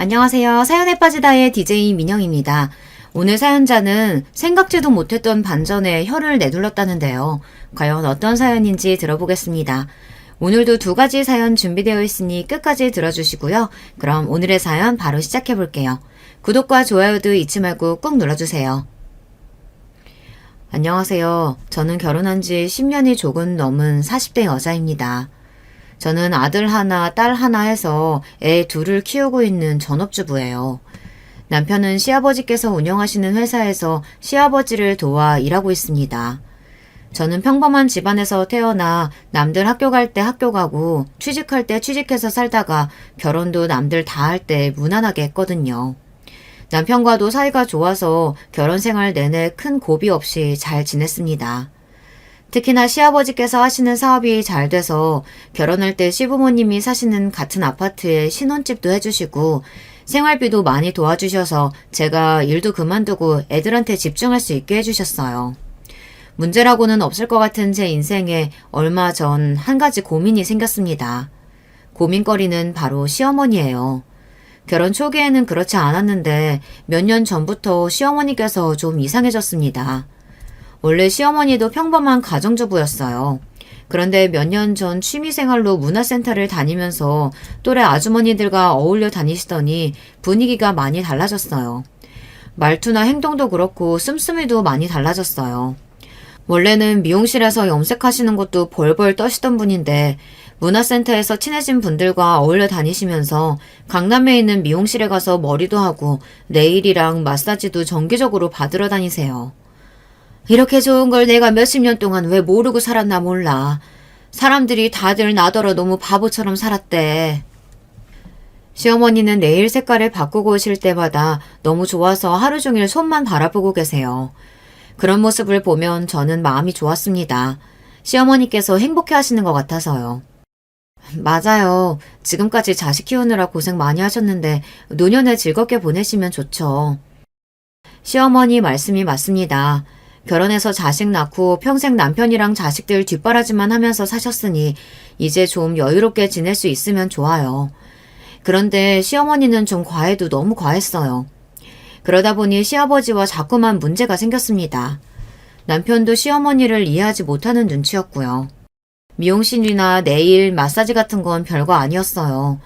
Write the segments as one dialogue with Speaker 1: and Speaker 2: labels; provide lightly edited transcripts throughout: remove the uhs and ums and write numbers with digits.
Speaker 1: 안녕하세요. 사연에 빠지다의 DJ 민영입니다. 오늘 사연자는 생각지도 못했던 반전에 혀를 내둘렀다는데요. 과연 어떤 사연인지 들어보겠습니다. 오늘도 두 가지 사연 준비되어 있으니 끝까지 들어주시고요. 그럼 오늘의 사연 바로 시작해 볼게요. 구독과 좋아요도 잊지 말고 꾹 눌러주세요. 안녕하세요. 저는 결혼한 지 10년이 조금 넘은 40대 여자입니다. 저는 아들 하나, 딸 하나 해서 애 둘을 키우고 있는 전업주부예요. 남편은 시아버지께서 운영하시는 회사에서 시아버지를 도와 일하고 있습니다. 저는 평범한 집안에서 태어나 남들 학교 갈 때 학교 가고 취직할 때 취직해서 살다가 결혼도 남들 다 할 때 무난하게 했거든요. 남편과도 사이가 좋아서 결혼 생활 내내 큰 고비 없이 잘 지냈습니다. 특히나 시아버지께서 하시는 사업이 잘 돼서 결혼할 때 시부모님이 사시는 같은 아파트에 신혼집도 해주시고 생활비도 많이 도와주셔서 제가 일도 그만두고 애들한테 집중할 수 있게 해주셨어요. 문제라고는 없을 것 같은 제 인생에 얼마 전 한 가지 고민이 생겼습니다. 고민거리는 바로 시어머니예요. 결혼 초기에는 그렇지 않았는데 몇 년 전부터 시어머니께서 좀 이상해졌습니다. 원래 시어머니도 평범한 가정주부였어요. 그런데 몇 년 전 취미생활로 문화센터를 다니면서 또래 아주머니들과 어울려 다니시더니 분위기가 많이 달라졌어요. 말투나 행동도 그렇고 씀씀이도 많이 달라졌어요. 원래는 미용실에서 염색하시는 것도 벌벌 떠시던 분인데 문화센터에서 친해진 분들과 어울려 다니시면서 강남에 있는 미용실에 가서 머리도 하고 네일이랑 마사지도 정기적으로 받으러 다니세요. 이렇게 좋은 걸 내가 몇십 년 동안 왜 모르고 살았나 몰라. 사람들이 다들 나더러 너무 바보처럼 살았대. 시어머니는 네일 색깔을 바꾸고 오실 때마다 너무 좋아서 하루 종일 손만 바라보고 계세요. 그런 모습을 보면 저는 마음이 좋았습니다. 시어머니께서 행복해 하시는 것 같아서요. 맞아요. 지금까지 자식 키우느라 고생 많이 하셨는데 노년을 즐겁게 보내시면 좋죠. 시어머니 말씀이 맞습니다. 결혼해서 자식 낳고 평생 남편이랑 자식들 뒷바라지만 하면서 사셨으니 이제 좀 여유롭게 지낼 수 있으면 좋아요. 그런데 시어머니는 좀 과해도 너무 과했어요. 그러다 보니 시아버지와 자꾸만 문제가 생겼습니다. 남편도 시어머니를 이해하지 못하는 눈치였고요. 미용실이나 네일, 마사지 같은 건 별거 아니었어요.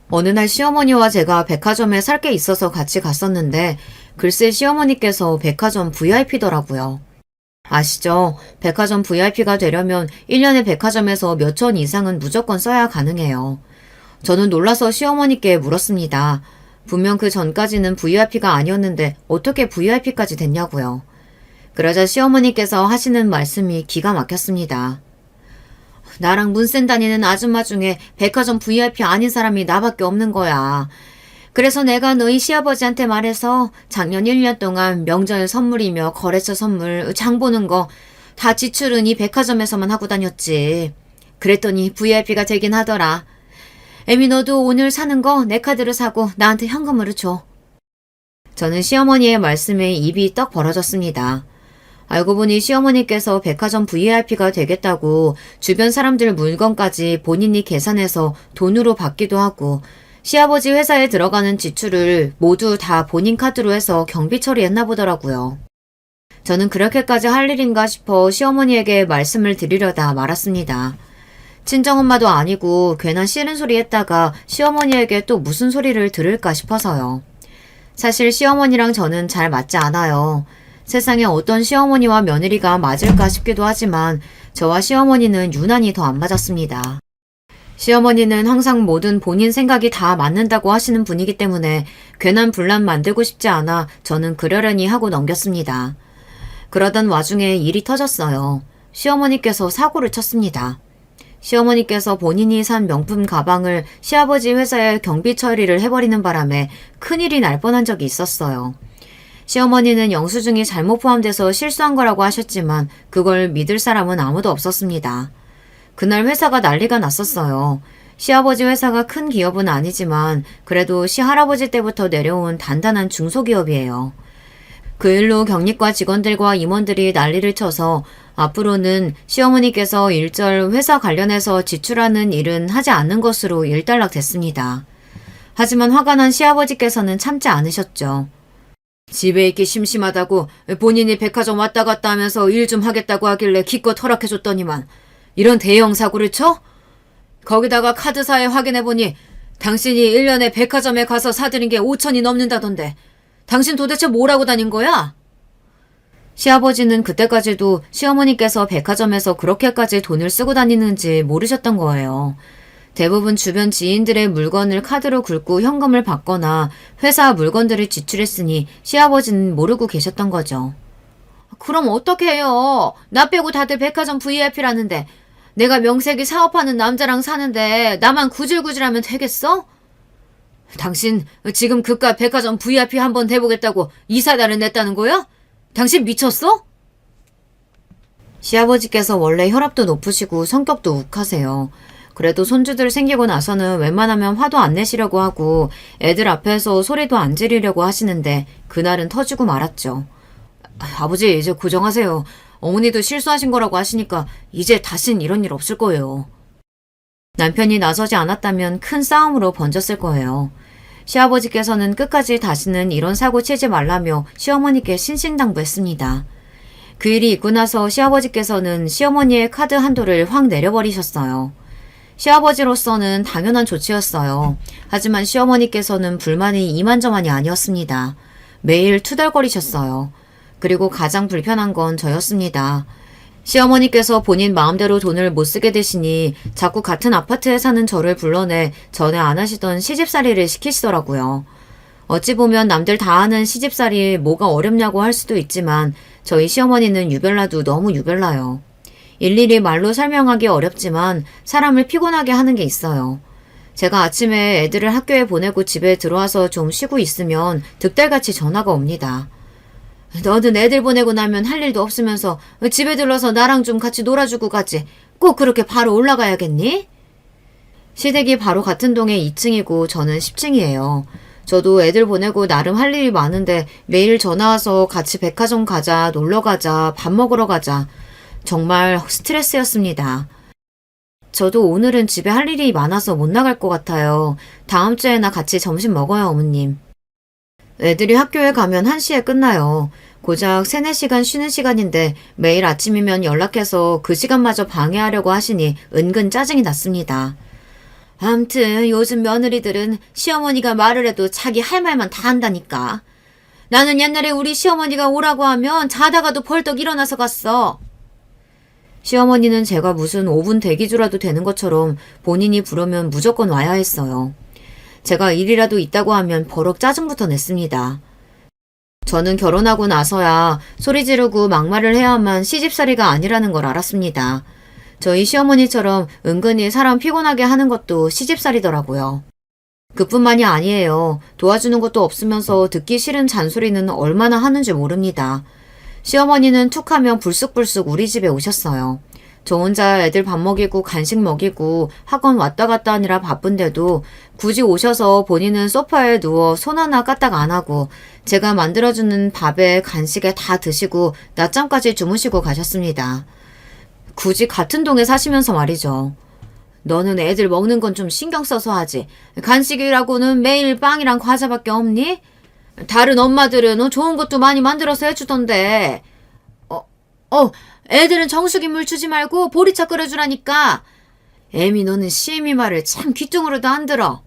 Speaker 1: 어느 날 시어머니와 제가 백화점에 살 게 있어서 같이 갔었는데 글쎄 시어머니께서 백화점 VIP더라고요. 아시죠? 백화점 VIP가 되려면 1년에 백화점에서 몇천 이상은 무조건 써야 가능해요. 저는 놀라서 시어머니께 물었습니다. 분명 그 전까지는 VIP가 아니었는데 어떻게 VIP까지 됐냐고요. 그러자 시어머니께서 하시는 말씀이 기가 막혔습니다. 나랑 문센 다니는 아줌마 중에 백화점 VIP 아닌 사람이 나밖에 없는 거야. 그래서 내가 너희 시아버지한테 말해서 작년 1년 동안 명절 선물이며 거래처 선물, 장 보는 거 다 지출은 이 백화점에서만 하고 다녔지. 그랬더니 VIP가 되긴 하더라. 애미 너도 오늘 사는 거 내 카드로 사고 나한테 현금으로 줘. 저는 시어머니의 말씀에 입이 떡 벌어졌습니다. 알고 보니 시어머니께서 백화점 VIP가 되겠다고 주변 사람들 물건까지 본인이 계산해서 돈으로 받기도 하고 시아버지 회사에 들어가는 지출을 모두 다 본인 카드로 해서 경비 처리했나 보더라고요. 저는 그렇게까지 할 일인가 싶어 시어머니에게 말씀을 드리려다 말았습니다. 친정엄마도 아니고 괜한 싫은 소리 했다가 시어머니에게 또 무슨 소리를 들을까 싶어서요. 사실 시어머니랑 저는 잘 맞지 않아요. 세상에 어떤 시어머니와 며느리가 맞을까 싶기도 하지만 저와 시어머니는 유난히 더 안 맞았습니다. 시어머니는 항상 뭐든 본인 생각이 다 맞는다고 하시는 분이기 때문에 괜한 분란 만들고 싶지 않아 저는 그러려니 하고 넘겼습니다. 그러던 와중에 일이 터졌어요. 시어머니께서 사고를 쳤습니다. 시어머니께서 본인이 산 명품 가방을 시아버지 회사에 경비 처리를 해버리는 바람에 큰일이 날 뻔한 적이 있었어요. 시어머니는 영수증이 잘못 포함돼서 실수한 거라고 하셨지만 그걸 믿을 사람은 아무도 없었습니다. 그날 회사가 난리가 났었어요. 시아버지 회사가 큰 기업은 아니지만 그래도 시할아버지 때부터 내려온 단단한 중소기업이에요. 그 일로 경리과 직원들과 임원들이 난리를 쳐서 앞으로는 시어머니께서 일절 회사 관련해서 지출하는 일은 하지 않는 것으로 일단락됐습니다. 하지만 화가 난 시아버지께서는 참지 않으셨죠. 집에 있기 심심하다고 본인이 백화점 왔다 갔다 하면서 일 좀 하겠다고 하길래 기껏 허락해줬더니만 이런 대형 사고를 쳐? 거기다가 카드사에 확인해보니 당신이 1년에 백화점에 가서 사들인 게 5천이 넘는다던데 당신 도대체 뭐라고 다닌 거야? 시아버지는 그때까지도 시어머니께서 백화점에서 그렇게까지 돈을 쓰고 다니는지 모르셨던 거예요. 대부분 주변 지인들의 물건을 카드로 긁고 현금을 받거나 회사 물건들을 지출했으니 시아버지는 모르고 계셨던 거죠. 그럼 어떻게 해요? 나 빼고 다들 백화점 VIP라는데 내가 명색이 사업하는 남자랑 사는데 나만 구질구질하면 되겠어? 당신 지금 그깟 백화점 VIP 한번 대보겠다고 이사단을 냈다는 거야? 당신 미쳤어? 시아버지께서 원래 혈압도 높으시고 성격도 욱하세요. 그래도 손주들 생기고 나서는 웬만하면 화도 안 내시려고 하고 애들 앞에서 소리도 안 지르려고 하시는데 그날은 터지고 말았죠. 아버지 이제 고정하세요. 어머니도 실수하신 거라고 하시니까 이제 다신 이런 일 없을 거예요. 남편이 나서지 않았다면 큰 싸움으로 번졌을 거예요. 시아버지께서는 끝까지 다시는 이런 사고 치지 말라며 시어머니께 신신당부했습니다. 그 일이 있고 나서 시아버지께서는 시어머니의 카드 한도를 확 내려버리셨어요. 시아버지로서는 당연한 조치였어요. 하지만 시어머니께서는 불만이 이만저만이 아니었습니다. 매일 투덜거리셨어요. 그리고 가장 불편한 건 저였습니다. 시어머니께서 본인 마음대로 돈을 못 쓰게 되시니 자꾸 같은 아파트에 사는 저를 불러내 전에 안 하시던 시집살이를 시키시더라고요. 어찌 보면 남들 다 하는 시집살이 뭐가 어렵냐고 할 수도 있지만 저희 시어머니는 유별나도 너무 유별나요. 일일이 말로 설명하기 어렵지만 사람을 피곤하게 하는 게 있어요. 제가 아침에 애들을 학교에 보내고 집에 들어와서 좀 쉬고 있으면 득달같이 전화가 옵니다. 너는 애들 보내고 나면 할 일도 없으면서 집에 들러서 나랑 좀 같이 놀아주고 가지. 꼭 그렇게 바로 올라가야겠니? 시댁이 바로 같은 동에 2층이고 저는 10층이에요. 저도 애들 보내고 나름 할 일이 많은데 매일 전화 와서 같이 백화점 가자, 놀러 가자, 밥 먹으러 가자. 정말 스트레스였습니다. 저도 오늘은 집에 할 일이 많아서 못 나갈 것 같아요. 다음 주에나 같이 점심 먹어요, 어머님. 애들이 학교에 가면 1시에 끝나요. 고작 3, 4시간 쉬는 시간인데 매일 아침이면 연락해서 그 시간마저 방해하려고 하시니 은근 짜증이 났습니다. 암튼 요즘 며느리들은 시어머니가 말을 해도 자기 할 말만 다 한다니까. 나는 옛날에 우리 시어머니가 오라고 하면 자다가도 벌떡 일어나서 갔어. 시어머니는 제가 무슨 5분 대기조라도 되는 것처럼 본인이 부르면 무조건 와야 했어요. 제가 일이라도 있다고 하면 버럭 짜증부터 냈습니다. 저는 결혼하고 나서야 소리 지르고 막말을 해야만 시집살이가 아니라는 걸 알았습니다. 저희 시어머니처럼 은근히 사람 피곤하게 하는 것도 시집살이더라고요. 그뿐만이 아니에요. 도와주는 것도 없으면서 듣기 싫은 잔소리는 얼마나 하는지 모릅니다. 시어머니는 툭하면 불쑥불쑥 우리 집에 오셨어요. 저 혼자 애들 밥 먹이고 간식 먹이고 학원 왔다 갔다 하느라 바쁜데도 굳이 오셔서 본인은 소파에 누워 손 하나 까딱 안 하고 제가 만들어주는 밥에 간식에 다 드시고 낮잠까지 주무시고 가셨습니다. 굳이 같은 동에 사시면서 말이죠. 너는 애들 먹는 건 좀 신경 써서 하지. 간식이라고는 매일 빵이랑 과자밖에 없니? 다른 엄마들은 좋은 것도 많이 만들어서 해주던데. 애들은 정수기 물 주지 말고 보리차 끓여주라니까. 애미 너는 시애미 말을 참 귀뚱으로도 안 들어.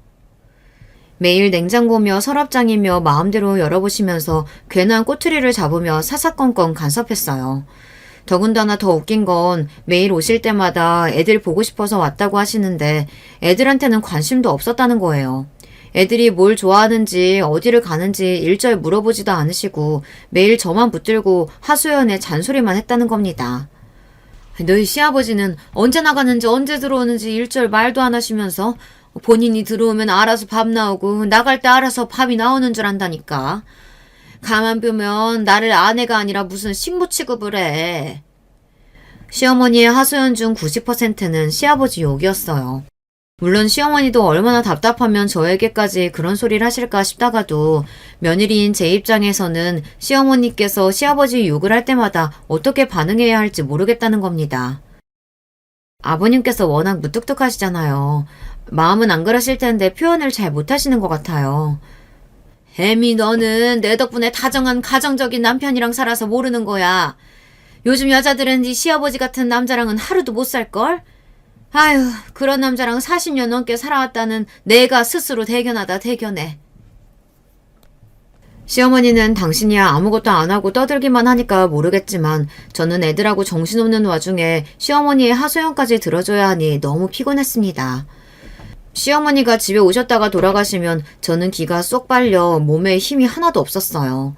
Speaker 1: 매일 냉장고며 서랍장이며 마음대로 열어보시면서 괜한 꼬투리를 잡으며 사사건건 간섭했어요. 더군다나 더 웃긴 건 매일 오실 때마다 애들 보고 싶어서 왔다고 하시는데 애들한테는 관심도 없었다는 거예요. 애들이 뭘 좋아하는지 어디를 가는지 일절 물어보지도 않으시고 매일 저만 붙들고 하소연에 잔소리만 했다는 겁니다. 너희 시아버지는 언제 나가는지 언제 들어오는지 일절 말도 안 하시면서 본인이 들어오면 알아서 밥 나오고 나갈 때 알아서 밥이 나오는 줄 안다니까. 가만 보면 나를 아내가 아니라 무슨 식모 취급을 해. 시어머니의 하소연 중 90%는 시아버지 욕이었어요. 물론 시어머니도 얼마나 답답하면 저에게까지 그런 소리를 하실까 싶다가도 며느리인 제 입장에서는 시어머니께서 시아버지 욕을 할 때마다 어떻게 반응해야 할지 모르겠다는 겁니다. 아버님께서 워낙 무뚝뚝하시잖아요. 마음은 안 그러실 텐데 표현을 잘 못하시는 것 같아요. 애미 너는 내 덕분에 다정한 가정적인 남편이랑 살아서 모르는 거야. 요즘 여자들은 네 시아버지 같은 남자랑은 하루도 못 살걸? 아휴, 그런 남자랑 40년 넘게 살아왔다는 내가 스스로 대견하다 대견해. 시어머니는 당신이야 아무것도 안 하고 떠들기만 하니까 모르겠지만 저는 애들하고 정신없는 와중에 시어머니의 하소연까지 들어줘야 하니 너무 피곤했습니다. 시어머니가 집에 오셨다가 돌아가시면 저는 기가 쏙 빨려 몸에 힘이 하나도 없었어요.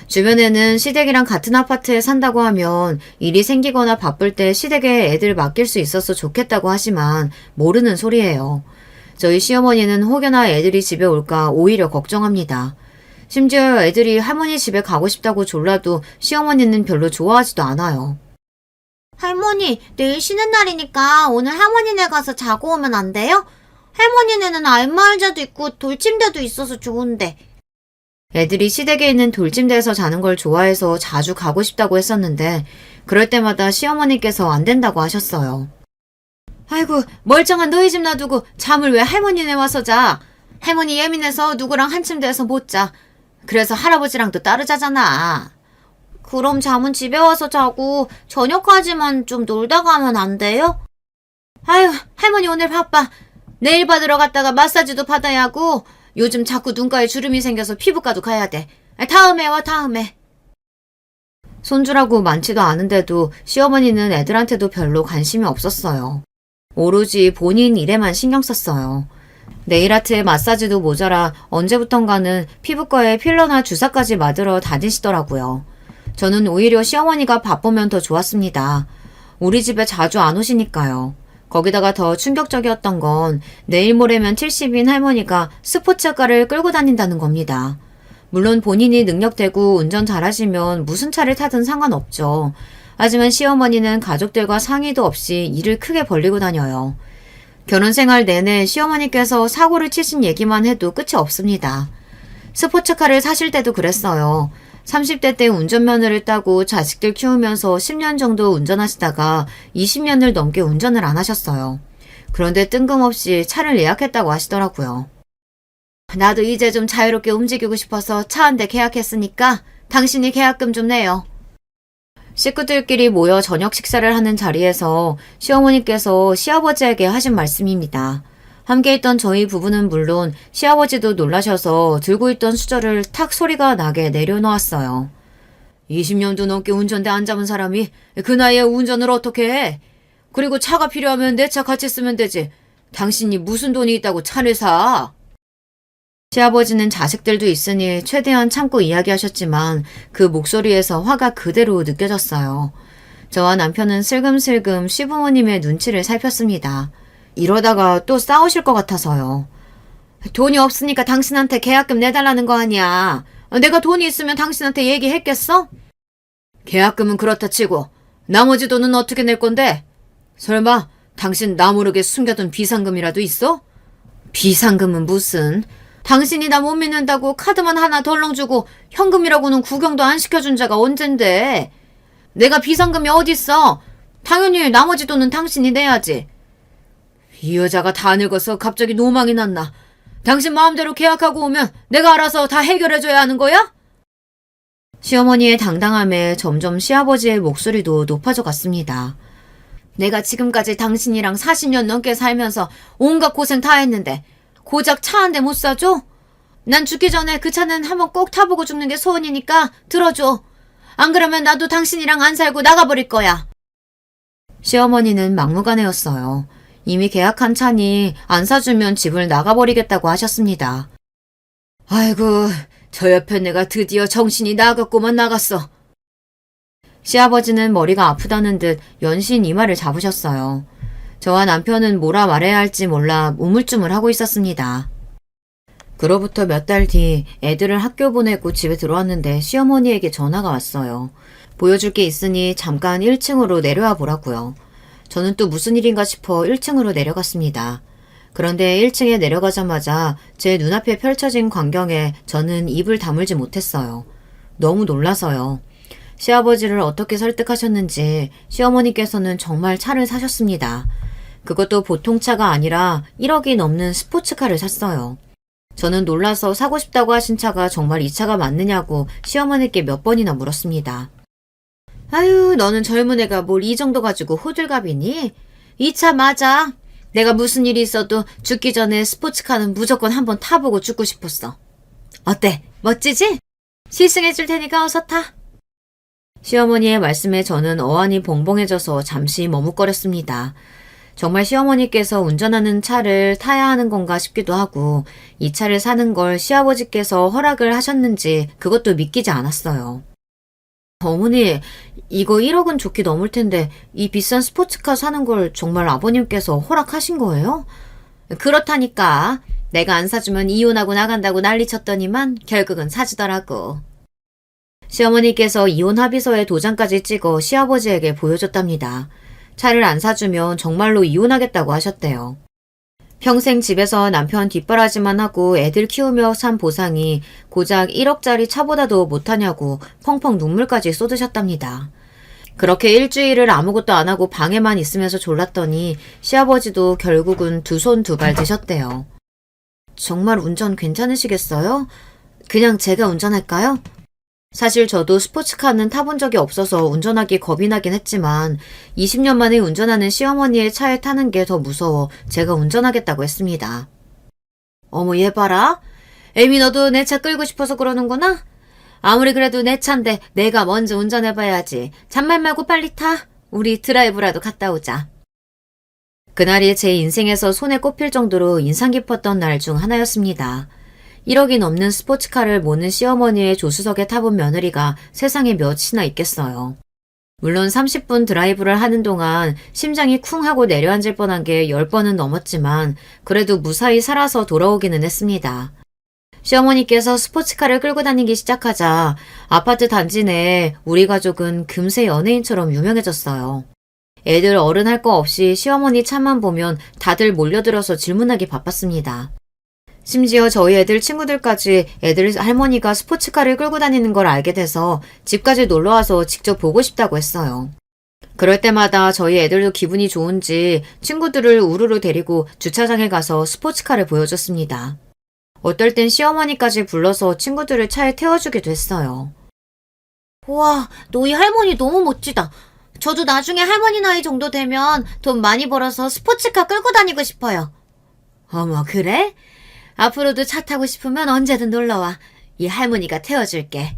Speaker 1: 주변에는 시댁이랑 같은 아파트에 산다고 하면 일이 생기거나 바쁠 때 시댁에 애들 맡길 수 있어서 좋겠다고 하지만 모르는 소리예요. 저희 시어머니는 혹여나 애들이 집에 올까 오히려 걱정합니다. 심지어 애들이 할머니 집에 가고 싶다고 졸라도 시어머니는 별로 좋아하지도 않아요. 할머니, 내일 쉬는 날이니까 오늘 할머니네 가서 자고 오면 안 돼요? 할머니네는 알마의자도 있고 돌침대도 있어서 좋은데. 애들이 시댁에 있는 돌침대에서 자는 걸 좋아해서 자주 가고 싶다고 했었는데 그럴 때마다 시어머니께서 안 된다고 하셨어요. 아이고, 멀쩡한 너희 집 놔두고 잠을 왜 할머니네 와서 자. 할머니 예민해서 누구랑 한 침대에서 못 자. 그래서 할아버지랑도 따로 자잖아. 그럼 잠은 집에 와서 자고 저녁까지만 좀 놀다 가면 안 돼요? 아유, 할머니 오늘 바빠. 네일 받으러 갔다가 마사지도 받아야 하고 요즘 자꾸 눈가에 주름이 생겨서 피부과도 가야 돼. 다음에 와, 다음에. 손주라고 많지도 않은데도 시어머니는 애들한테도 별로 관심이 없었어요. 오로지 본인 일에만 신경 썼어요. 네일아트에 마사지도 모자라 언제부턴가는 피부과에 필러나 주사까지 맞으러 다니시더라고요. 저는 오히려 시어머니가 바쁘면 더 좋았습니다. 우리 집에 자주 안 오시니까요. 거기다가 더 충격적이었던 건 내일 모레면 70인 할머니가 스포츠카를 끌고 다닌다는 겁니다. 물론 본인이 능력되고 운전 잘하시면 무슨 차를 타든 상관없죠. 하지만 시어머니는 가족들과 상의도 없이 일을 크게 벌리고 다녀요. 결혼 생활 내내 시어머니께서 사고를 치신 얘기만 해도 끝이 없습니다. 스포츠카를 사실 때도 그랬어요. 30대 때 운전면허를 따고 자식들 키우면서 10년 정도 운전하시다가 20년을 넘게 운전을 안 하셨어요. 그런데 뜬금없이 차를 예약했다고 하시더라고요. 나도 이제 좀 자유롭게 움직이고 싶어서 차 한 대 계약했으니까 당신이 계약금 좀 내요. 식구들끼리 모여 저녁 식사를 하는 자리에서 시어머니께서 시아버지에게 하신 말씀입니다. 함께 있던 저희 부부는 물론 시아버지도 놀라셔서 들고 있던 수저를 탁 소리가 나게 내려놓았어요. 20년도 넘게 운전대 안 잡은 사람이 그 나이에 운전을 어떻게 해? 그리고 차가 필요하면 내 차 같이 쓰면 되지. 당신이 무슨 돈이 있다고 차를 사? 시아버지는 자식들도 있으니 최대한 참고 이야기하셨지만 그 목소리에서 화가 그대로 느껴졌어요. 저와 남편은 슬금슬금 시부모님의 눈치를 살폈습니다. 이러다가 또 싸우실 것 같아서요. 돈이 없으니까 당신한테 계약금 내달라는 거 아니야. 내가 돈이 있으면 당신한테 얘기했겠어? 계약금은 그렇다 치고 나머지 돈은 어떻게 낼 건데? 설마 당신 나 모르게 숨겨둔 비상금이라도 있어? 비상금은 무슨... 당신이 나 못 믿는다고 카드만 하나 덜렁 주고 현금이라고는 구경도 안 시켜준 자가 언젠데. 내가 비상금이 어딨어. 당연히 나머지 돈은 당신이 내야지. 이 여자가 다 늙어서 갑자기 노망이 났나. 당신 마음대로 계약하고 오면 내가 알아서 다 해결해줘야 하는 거야? 시어머니의 당당함에 점점 시아버지의 목소리도 높아져 갔습니다. 내가 지금까지 당신이랑 40년 넘게 살면서 온갖 고생 다 했는데 고작 차 한 대 못 사줘? 난 죽기 전에 그 차는 한번 꼭 타보고 죽는 게 소원이니까 들어줘. 안 그러면 나도 당신이랑 안 살고 나가버릴 거야. 시어머니는 막무가내였어요. 이미 계약한 차니 안 사주면 집을 나가버리겠다고 하셨습니다. 아이고, 저 옆에 내가 드디어 정신이 나갔고만 나갔어. 시아버지는 머리가 아프다는 듯 연신 이마를 잡으셨어요. 저와 남편은 뭐라 말해야 할지 몰라 우물쭈물하고 있었습니다. 그로부터 몇 달 뒤 애들을 학교 보내고 집에 들어왔는데 시어머니에게 전화가 왔어요. 보여줄 게 있으니 잠깐 1층으로 내려와 보라고요. 저는 또 무슨 일인가 싶어 1층으로 내려갔습니다. 그런데 1층에 내려가자마자 제 눈앞에 펼쳐진 광경에 저는 입을 다물지 못했어요. 너무 놀라서요. 시아버지를 어떻게 설득하셨는지 시어머니께서는 정말 차를 사셨습니다. 그것도 보통 차가 아니라 1억이 넘는 스포츠카를 샀어요. 저는 놀라서 사고 싶다고 하신 차가 정말 이 차가 맞느냐고 시어머니께 몇 번이나 물었습니다. 아유, 너는 젊은 애가 뭘 이 정도 가지고 호들갑이니? 이 차 맞아. 내가 무슨 일이 있어도 죽기 전에 스포츠카는 무조건 한번 타보고 죽고 싶었어. 어때? 멋지지? 시승해줄 테니까 어서 타. 시어머니의 말씀에 저는 어안이 봉봉해져서 잠시 머뭇거렸습니다. 정말 시어머니께서 운전하는 차를 타야 하는 건가 싶기도 하고 이 차를 사는 걸 시아버지께서 허락을 하셨는지 그것도 믿기지 않았어요. 어머니, 이거 1억은 좋게 넘을 텐데 이 비싼 스포츠카 사는 걸 정말 아버님께서 허락하신 거예요? 그렇다니까. 내가 안 사주면 이혼하고 나간다고 난리쳤더니만 결국은 사주더라고. 시어머니께서 이혼 합의서에 도장까지 찍어 시아버지에게 보여줬답니다. 차를 안 사주면 정말로 이혼하겠다고 하셨대요. 평생 집에서 남편 뒷바라지만 하고 애들 키우며 산 보상이 고작 1억짜리 차보다도 못하냐고 펑펑 눈물까지 쏟으셨답니다. 그렇게 일주일을 아무것도 안 하고 방에만 있으면서 졸랐더니 시아버지도 결국은 두 손 두 발 드셨대요. 정말 운전 괜찮으시겠어요? 그냥 제가 운전할까요? 사실 저도 스포츠카는 타본 적이 없어서 운전하기 겁이 나긴 했지만 20년 만에 운전하는 시어머니의 차에 타는 게 더 무서워 제가 운전하겠다고 했습니다. 어머, 얘 봐라. 애미, 너도 내 차 끌고 싶어서 그러는구나? 아무리 그래도 내 차인데 내가 먼저 운전해봐야지. 잔말 말고 빨리 타. 우리 드라이브라도 갔다 오자. 그날이 제 인생에서 손에 꼽힐 정도로 인상 깊었던 날 중 하나였습니다. 1억이 넘는 스포츠카를 모는 시어머니의 조수석에 타본 며느리가 세상에 몇이나 있겠어요. 물론 30분 드라이브를 하는 동안 심장이 쿵 하고 내려앉을 뻔한 게 10번은 넘었지만 그래도 무사히 살아서 돌아오기는 했습니다. 시어머니께서 스포츠카를 끌고 다니기 시작하자 아파트 단지 내 우리 가족은 금세 연예인처럼 유명해졌어요. 애들 어른 할 거 없이 시어머니 차만 보면 다들 몰려들어서 질문하기 바빴습니다. 심지어 저희 애들 친구들까지 애들 할머니가 스포츠카를 끌고 다니는 걸 알게 돼서 집까지 놀러와서 직접 보고 싶다고 했어요. 그럴 때마다 저희 애들도 기분이 좋은지 친구들을 우르르 데리고 주차장에 가서 스포츠카를 보여줬습니다. 어떨 땐 시어머니까지 불러서 친구들을 차에 태워주기도 했어요. 우와, 너희 할머니 너무 멋지다. 저도 나중에 할머니 나이 정도 되면 돈 많이 벌어서 스포츠카 끌고 다니고 싶어요. 어머, 그래? 앞으로도 차 타고 싶으면 언제든 놀러와. 이 할머니가 태워줄게.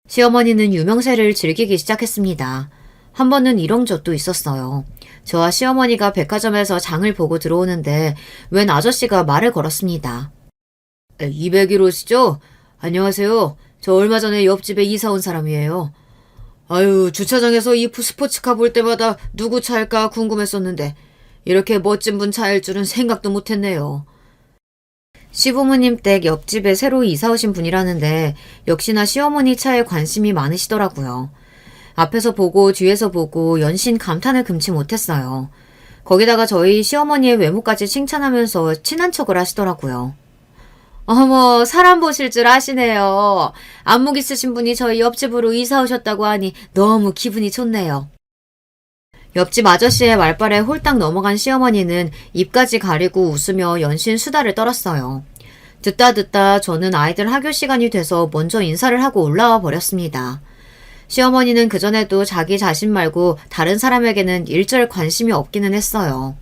Speaker 1: 시어머니는 유명세를 즐기기 시작했습니다. 한 번은 이런 적도 있었어요. 저와 시어머니가 백화점에서 장을 보고 들어오는데 웬 아저씨가 말을 걸었습니다. 201호시죠? 안녕하세요. 저 얼마 전에 옆집에 이사 온 사람이에요. 아유, 주차장에서 이 스포츠카 볼 때마다 누구 차일까 궁금했었는데 이렇게 멋진 분 차일 줄은 생각도 못했네요. 시부모님 댁 옆집에 새로 이사 오신 분이라는데 역시나 시어머니 차에 관심이 많으시더라고요. 앞에서 보고 뒤에서 보고 연신 감탄을 금치 못했어요. 거기다가 저희 시어머니의 외모까지 칭찬하면서 친한 척을 하시더라고요. 어머, 사람 보실 줄 아시네요. 안목 있으신 분이 저희 옆집으로 이사 오셨다고 하니 너무 기분이 좋네요. 옆집 아저씨의 말발에 홀딱 넘어간 시어머니는 입까지 가리고 웃으며 연신 수다를 떨었어요. 듣다 저는 아이들 학교 시간이 돼서 먼저 인사를 하고 올라와 버렸습니다. 시어머니는 그전에도 자기 자신 말고 다른 사람에게는 일절 관심이 없기는 했어요.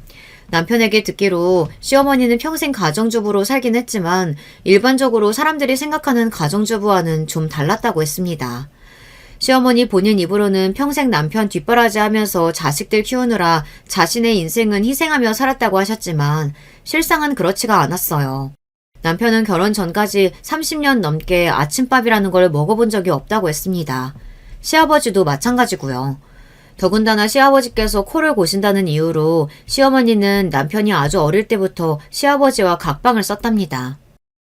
Speaker 1: 남편에게 듣기로 시어머니는 평생 가정주부로 살긴 했지만 일반적으로 사람들이 생각하는 가정주부와는 좀 달랐다고 했습니다. 시어머니 본인 입으로는 평생 남편 뒷바라지 하면서 자식들 키우느라 자신의 인생은 희생하며 살았다고 하셨지만 실상은 그렇지가 않았어요. 남편은 결혼 전까지 30년 넘게 아침밥이라는 걸 먹어본 적이 없다고 했습니다. 시아버지도 마찬가지고요. 더군다나 시아버지께서 코를 고신다는 이유로 시어머니는 남편이 아주 어릴 때부터 시아버지와 각방을 썼답니다.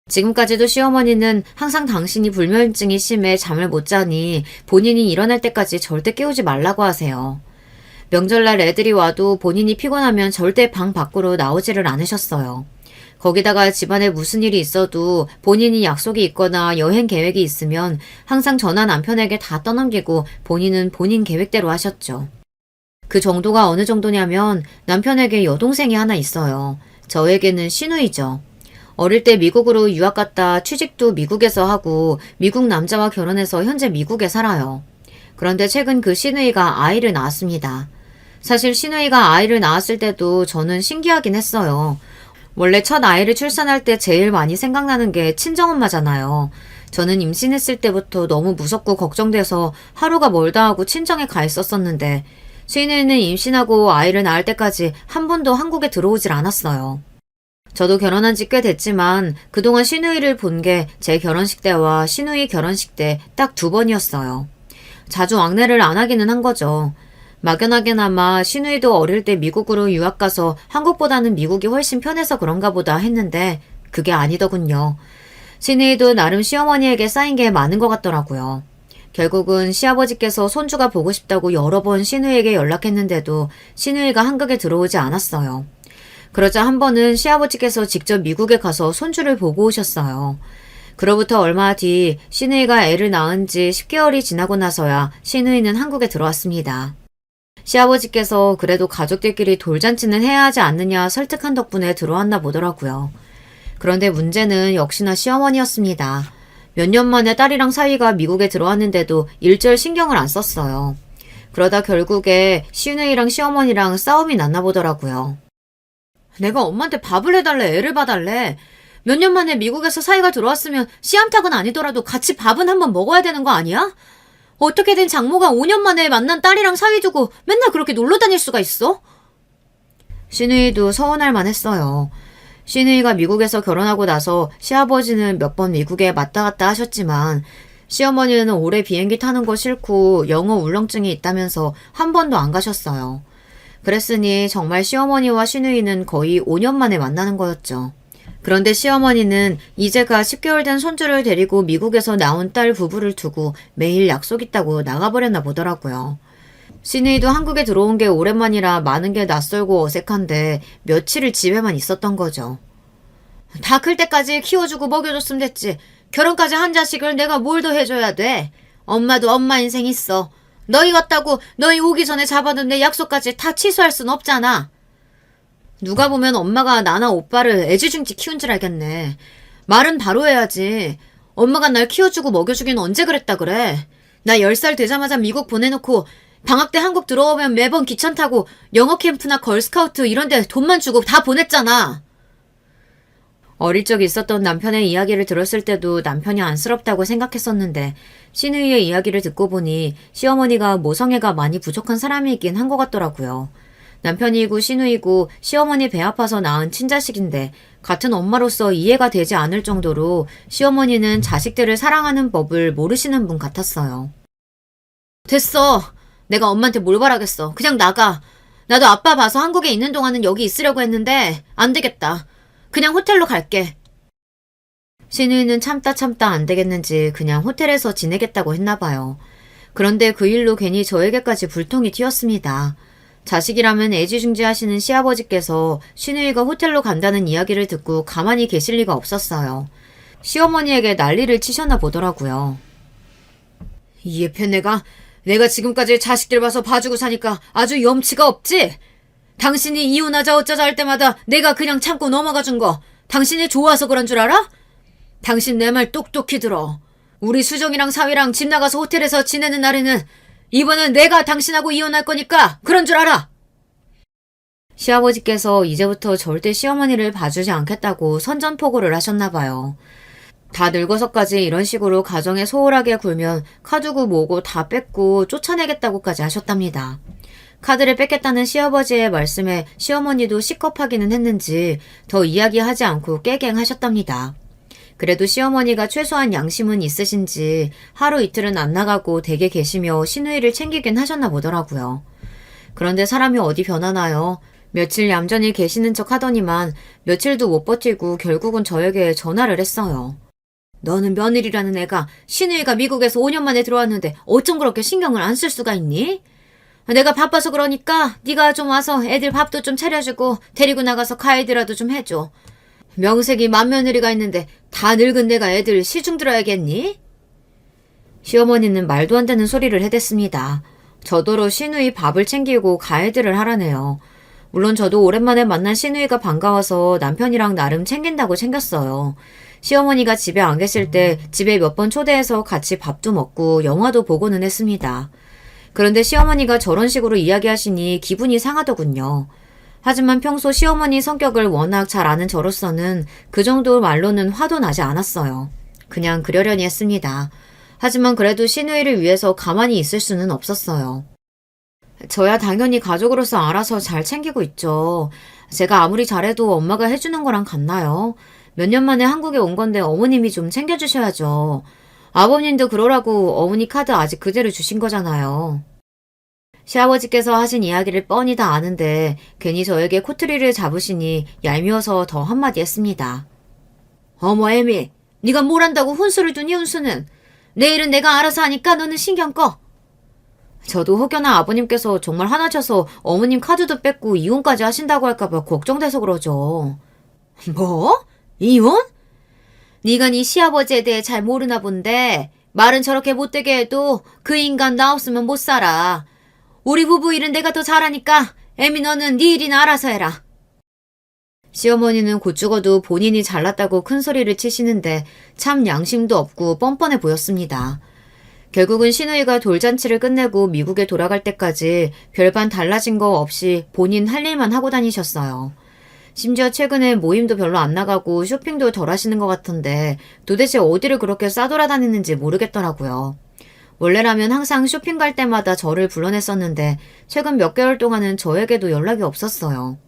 Speaker 1: 지금까지도 시어머니는 항상 당신이 불면증이 심해 잠을 못 자니 본인이 일어날 때까지 절대 깨우지 말라고 하세요. 명절날 애들이 와도 본인이 피곤하면 절대 방 밖으로 나오지를 않으셨어요. 거기다가 집안에 무슨 일이 있어도 본인이 약속이 있거나 여행 계획이 있으면 항상 전화 남편에게 다 떠넘기고 본인은 본인 계획대로 하셨죠. 그 정도가 어느 정도냐면 남편에게 여동생이 하나 있어요. 저에게는 시누이죠. 어릴 때 미국으로 유학 갔다 취직도 미국에서 하고 미국 남자와 결혼해서 현재 미국에 살아요. 그런데 최근 그 시누이가 아이를 낳았습니다. 사실 시누이가 아이를 낳았을 때도 저는 신기하긴 했어요. 원래 첫 아이를 출산할 때 제일 많이 생각나는 게 친정엄마잖아요. 저는 임신했을 때부터 너무 무섭고 걱정돼서 하루가 멀다 하고 친정에 가 있었었는데 시누이는 임신하고 아이를 낳을 때까지 한 번도 한국에 들어오질 않았어요. 저도 결혼한 지 꽤 됐지만 그동안 시누이를 본 게 제 결혼식 때와 시누이 결혼식 때 딱 2번이었어요. 자주 왕래를 안 하기는 한 거죠. 막연하게나마 시누이도 어릴 때 미국으로 유학 가서 한국보다는 미국이 훨씬 편해서 그런가 보다 했는데 그게 아니더군요. 시누이도 나름 시어머니에게 쌓인 게 많은 것 같더라고요. 결국은 시아버지께서 손주가 보고 싶다고 여러 번 시누이에게 연락했는데도 시누이가 한국에 들어오지 않았어요. 그러자 한 번은 시아버지께서 직접 미국에 가서 손주를 보고 오셨어요. 그로부터 얼마 뒤 시누이가 애를 낳은 지 10개월이 지나고 나서야 시누이는 한국에 들어왔습니다. 시아버지께서 그래도 가족들끼리 돌잔치는 해야 하지 않느냐 설득한 덕분에 들어왔나 보더라고요. 그런데 문제는 역시나 시어머니였습니다. 몇 년 만에 딸이랑 사위가 미국에 들어왔는데도 일절 신경을 안 썼어요. 그러다 결국에 시누이랑 시어머니랑 싸움이 났나 보더라고요. 내가 엄마한테 밥을 해달래, 애를 봐달래. 몇 년 만에 미국에서 사위가 들어왔으면 씨암탉은 아니더라도 같이 밥은 한번 먹어야 되는 거 아니야? 어떻게 된 장모가 5년 만에 만난 딸이랑 사위 두고 맨날 그렇게 놀러 다닐 수가 있어? 시누이도 서운할 만했어요. 시누이가 미국에서 결혼하고 나서 시아버지는 몇 번 미국에 왔다 갔다 하셨지만 시어머니는 오래 비행기 타는 거 싫고 영어 울렁증이 있다면서 한 번도 안 가셨어요. 그랬으니 정말 시어머니와 시누이는 거의 5년 만에 만나는 거였죠. 그런데 시어머니는 이제가 10개월 된 손주를 데리고 미국에서 나온 딸 부부를 두고 매일 약속 있다고 나가버렸나 보더라고요. 시누이도 한국에 들어온 게 오랜만이라 많은 게 낯설고 어색한데 며칠을 집에만 있었던 거죠. 다 클 때까지 키워주고 먹여줬으면 됐지. 결혼까지 한 자식을 내가 뭘 더 해줘야 돼. 엄마도 엄마 인생 있어. 너희 같다고 너희 오기 전에 잡아둔 내 약속까지 다 취소할 순 없잖아. 누가 보면 엄마가 나나 오빠를 애지중지 키운 줄 알겠네. 말은 바로 해야지. 엄마가 날 키워주고 먹여주긴 언제 그랬다 그래. 나 10살 되자마자 미국 보내놓고 방학 때 한국 들어오면 매번 기차 타고 영어 캠프나 걸스카우트 이런 데 돈만 주고 다 보냈잖아. 어릴 적 있었던 남편의 이야기를 들었을 때도 남편이 안쓰럽다고 생각했었는데 시누이의 이야기를 듣고 보니 시어머니가 모성애가 많이 부족한 사람이긴 한 것 같더라고요. 남편이고 시누이고 시어머니 배 아파서 낳은 친자식인데 같은 엄마로서 이해가 되지 않을 정도로 시어머니는 자식들을 사랑하는 법을 모르시는 분 같았어요. 됐어. 내가 엄마한테 뭘 바라겠어. 그냥 나가. 나도 아빠 봐서 한국에 있는 동안은 여기 있으려고 했는데 안 되겠다. 그냥 호텔로 갈게. 시누이는 참다 안 되겠는지 그냥 호텔에서 지내겠다고 했나 봐요. 그런데 그 일로 괜히 저에게까지 불통이 튀었습니다. 자식이라면 애지중지하시는 시아버지께서 시누이가 호텔로 간다는 이야기를 듣고 가만히 계실 리가 없었어요. 시어머니에게 난리를 치셨나 보더라고요. 이 예편네가 내가 지금까지 자식들 봐서 봐주고 사니까 아주 염치가 없지? 당신이 이혼하자 어쩌자 할 때마다 내가 그냥 참고 넘어가 준 거 당신이 좋아서 그런 줄 알아? 당신 내 말 똑똑히 들어. 우리 수정이랑 사위랑 집 나가서 호텔에서 지내는 날에는 이번엔 내가 당신하고 이혼할 거니까 그런 줄 알아. 시아버지께서 이제부터 절대 시어머니를 봐주지 않겠다고 선전포고를 하셨나 봐요. 다 늙어서까지 이런 식으로 가정에 소홀하게 굴면 카드고 뭐고 다 뺏고 쫓아내겠다고까지 하셨답니다. 카드를 뺏겠다는 시아버지의 말씀에 시어머니도 시겁하기는 했는지 더 이야기하지 않고 깨갱하셨답니다. 그래도 시어머니가 최소한 양심은 있으신지 하루 이틀은 안 나가고 댁에 계시며 시누이를 챙기긴 하셨나 보더라고요. 그런데 사람이 어디 변하나요? 며칠 얌전히 계시는 척 하더니만 며칠도 못 버티고 결국은 저에게 전화를 했어요. 너는 며느리라는 애가 시누이가 미국에서 5년 만에 들어왔는데 어쩜 그렇게 신경을 안 쓸 수가 있니? 내가 바빠서 그러니까 네가 좀 와서 애들 밥도 좀 차려주고 데리고 나가서 가이드라도 좀 해줘. 명색이 맏며느리가 있는데 다 늙은 내가 애들 시중 들어야겠니? 시어머니는 말도 안 되는 소리를 해댔습니다. 저더러 시누이 밥을 챙기고 가이드를 하라네요. 물론 저도 오랜만에 만난 시누이가 반가워서 남편이랑 나름 챙긴다고 챙겼어요. 시어머니가 집에 안 계실 때 집에 몇 번 초대해서 같이 밥도 먹고 영화도 보고는 했습니다. 그런데 시어머니가 저런 식으로 이야기하시니 기분이 상하더군요. 하지만 평소 시어머니 성격을 워낙 잘 아는 저로서는 그 정도 말로는 화도 나지 않았어요. 그냥 그러려니 했습니다. 하지만 그래도 시누이를 위해서 가만히 있을 수는 없었어요. 저야 당연히 가족으로서 알아서 잘 챙기고 있죠. 제가 아무리 잘해도 엄마가 해주는 거랑 같나요? 몇 년 만에 한국에 온 건데 어머님이 좀 챙겨주셔야죠. 아버님도 그러라고 어머니 카드 아직 그대로 주신 거잖아요. 시아버지께서 하신 이야기를 뻔히 다 아는데 괜히 저에게 코트리를 잡으시니 얄미워서 더 한마디 했습니다. 어머 애미, 네가 뭘 안다고 훈수를 두니 훈수는. 내일은 내가 알아서 하니까 너는 신경 꺼. 저도 혹여나 아버님께서 정말 화나셔서 어머님 카드도 뺏고 이혼까지 하신다고 할까봐 걱정돼서 그러죠. 뭐? 이혼? 네가 네 시아버지에 대해 잘 모르나 본데 말은 저렇게 못되게 해도 그 인간 나 없으면 못 살아. 우리 부부 일은 내가 더 잘하니까 애미 너는 네 일이나 알아서 해라. 시어머니는 곧 죽어도 본인이 잘났다고 큰 소리를 치시는데 참 양심도 없고 뻔뻔해 보였습니다. 결국은 시누이가 돌잔치를 끝내고 미국에 돌아갈 때까지 별반 달라진 거 없이 본인 할 일만 하고 다니셨어요. 심지어 최근에 모임도 별로 안 나가고 쇼핑도 덜 하시는 것 같은데 도대체 어디를 그렇게 싸돌아다니는지 모르겠더라고요. 원래라면 항상 쇼핑 갈 때마다 저를 불러냈었는데 최근 몇 개월 동안은 저에게도 연락이 없었어요.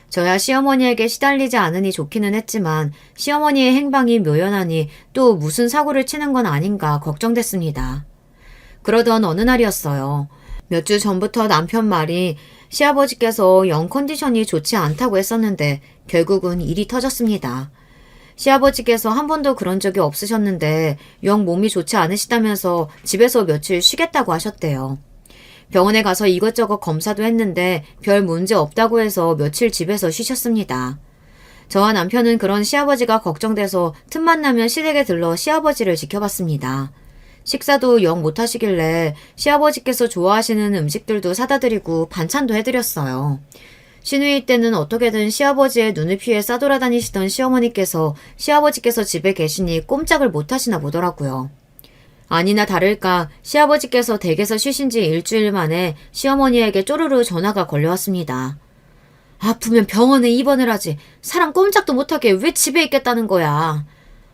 Speaker 1: 저야 시어머니에게 시달리지 않으니 좋기는 했지만 시어머니의 행방이 묘연하니 또 무슨 사고를 치는 건 아닌가 걱정됐습니다. 그러던 어느 날이었어요. 몇 주 전부터 남편 말이 시아버지께서 영 컨디션이 좋지 않다고 했었는데 결국은 일이 터졌습니다. 시아버지께서 한 번도 그런 적이 없으셨는데 영 몸이 좋지 않으시다면서 집에서 며칠 쉬겠다고 하셨대요. 병원에 가서 이것저것 검사도 했는데 별 문제 없다고 해서 며칠 집에서 쉬셨습니다. 저와 남편은 그런 시아버지가 걱정돼서 틈만 나면 시댁에 들러 시아버지를 지켜봤습니다. 식사도 영 못하시길래 시아버지께서 좋아하시는 음식들도 사다 드리고 반찬도 해드렸어요. 시누이 때는 어떻게든 시아버지의 눈을 피해 싸돌아다니시던 시어머니께서 시아버지께서 집에 계시니 꼼짝을 못하시나 보더라고요. 아니나 다를까 시아버지께서 댁에서 쉬신 지 일주일 만에 시어머니에게 쪼르르 전화가 걸려왔습니다. 아프면 병원에 입원을 하지 사람 꼼짝도 못하게 왜 집에 있겠다는 거야.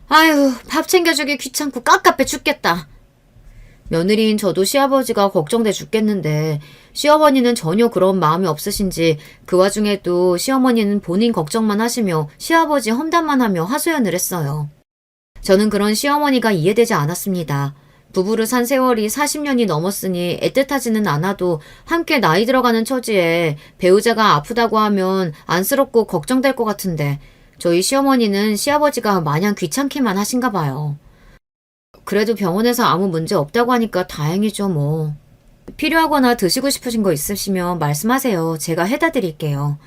Speaker 1: 아유 밥 챙겨주기 귀찮고 깝깝해 죽겠다. 며느리인 저도 시아버지가 걱정돼 죽겠는데 시어머니는 전혀 그런 마음이 없으신지 그 와중에도 시어머니는 본인 걱정만 하시며 시아버지 험담만 하며 하소연을 했어요. 저는 그런 시어머니가 이해되지 않았습니다. 부부를 산 세월이 40년이 넘었으니 애틋하지는 않아도 함께 나이 들어가는 처지에 배우자가 아프다고 하면 안쓰럽고 걱정될 것 같은데 저희 시어머니는 시아버지가 마냥 귀찮기만 하신가 봐요. 그래도 병원에서 아무 문제 없다고 하니까 다행이죠 뭐. 필요하거나 드시고 싶으신 거 있으시면 말씀하세요. 제가 해다 드릴게요.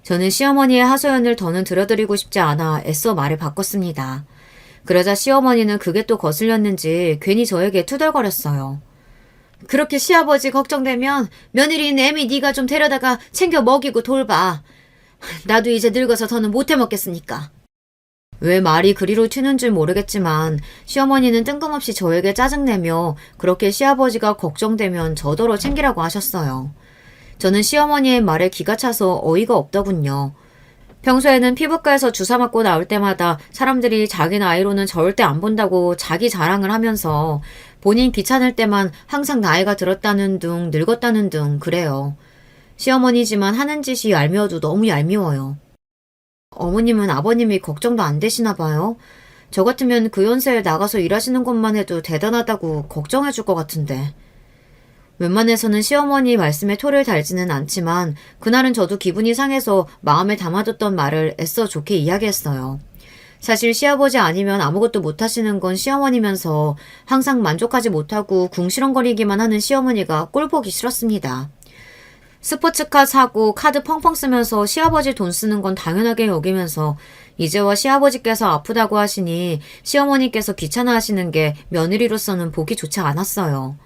Speaker 1: 저는 시어머니의 하소연을 더는 들어드리고 싶지 않아 애써 말을 바꿨습니다. 그러자 시어머니는 그게 또 거슬렸는지 괜히 저에게 투덜거렸어요. 그렇게 시아버지 걱정되면 며느리인 애미 네가 좀 데려다가 챙겨 먹이고 돌봐. 나도 이제 늙어서 더는 못해 먹겠으니까. 왜 말이 그리로 튀는 줄 모르겠지만 시어머니는 뜬금없이 저에게 짜증내며 그렇게 시아버지가 걱정되면 저더러 챙기라고 하셨어요. 저는 시어머니의 말에 기가 차서 어이가 없더군요. 평소에는 피부과에서 주사 맞고 나올 때마다 사람들이 자기 나이로는 절대 안 본다고 자기 자랑을 하면서 본인 귀찮을 때만 항상 나이가 들었다는 둥 늙었다는 둥 그래요. 시어머니지만 하는 짓이 얄미워도 너무 얄미워요. 어머님은 아버님이 걱정도 안 되시나 봐요. 저 같으면 그 연세에 나가서 일하시는 것만 해도 대단하다고 걱정해 줄 것 같은데. 웬만해서는 시어머니 말씀에 토를 달지는 않지만 그날은 저도 기분이 상해서 마음에 담아뒀던 말을 애써 좋게 이야기했어요. 사실 시아버지 아니면 아무것도 못하시는 건 시어머니면서 항상 만족하지 못하고 궁시렁거리기만 하는 시어머니가 꼴보기 싫었습니다. 스포츠카 사고 카드 펑펑 쓰면서 시아버지 돈 쓰는 건 당연하게 여기면서 이제와 시아버지께서 아프다고 하시니 시어머니께서 귀찮아하시는 게 며느리로서는 보기 좋지 않았어요.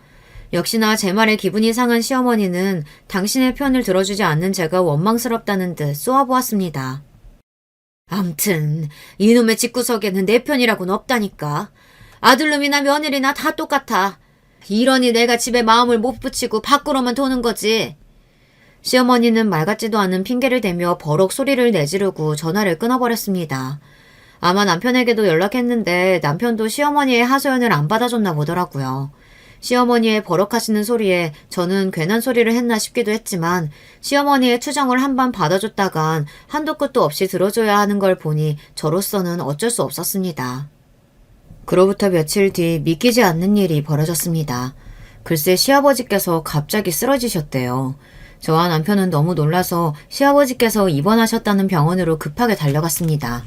Speaker 1: 역시나 제 말에 기분이 상한 시어머니는 당신의 편을 들어주지 않는 제가 원망스럽다는 듯 쏘아보았습니다. 암튼 이놈의 집구석에는 내 편이라고는 없다니까. 아들놈이나 며느리나 다 똑같아. 이러니 내가 집에 마음을 못 붙이고 밖으로만 도는 거지. 시어머니는 말 같지도 않은 핑계를 대며 버럭 소리를 내지르고 전화를 끊어버렸습니다. 아마 남편에게도 연락했는데 남편도 시어머니의 하소연을 안 받아줬나 보더라고요. 시어머니의 버럭하시는 소리에 저는 괜한 소리를 했나 싶기도 했지만 시어머니의 투정을 한번 받아줬다간 한도 끝도 없이 들어줘야 하는 걸 보니 저로서는 어쩔 수 없었습니다. 그로부터 며칠 뒤 믿기지 않는 일이 벌어졌습니다. 글쎄 시아버지께서 갑자기 쓰러지셨대요. 저와 남편은 너무 놀라서 시아버지께서 입원하셨다는 병원으로 급하게 달려갔습니다.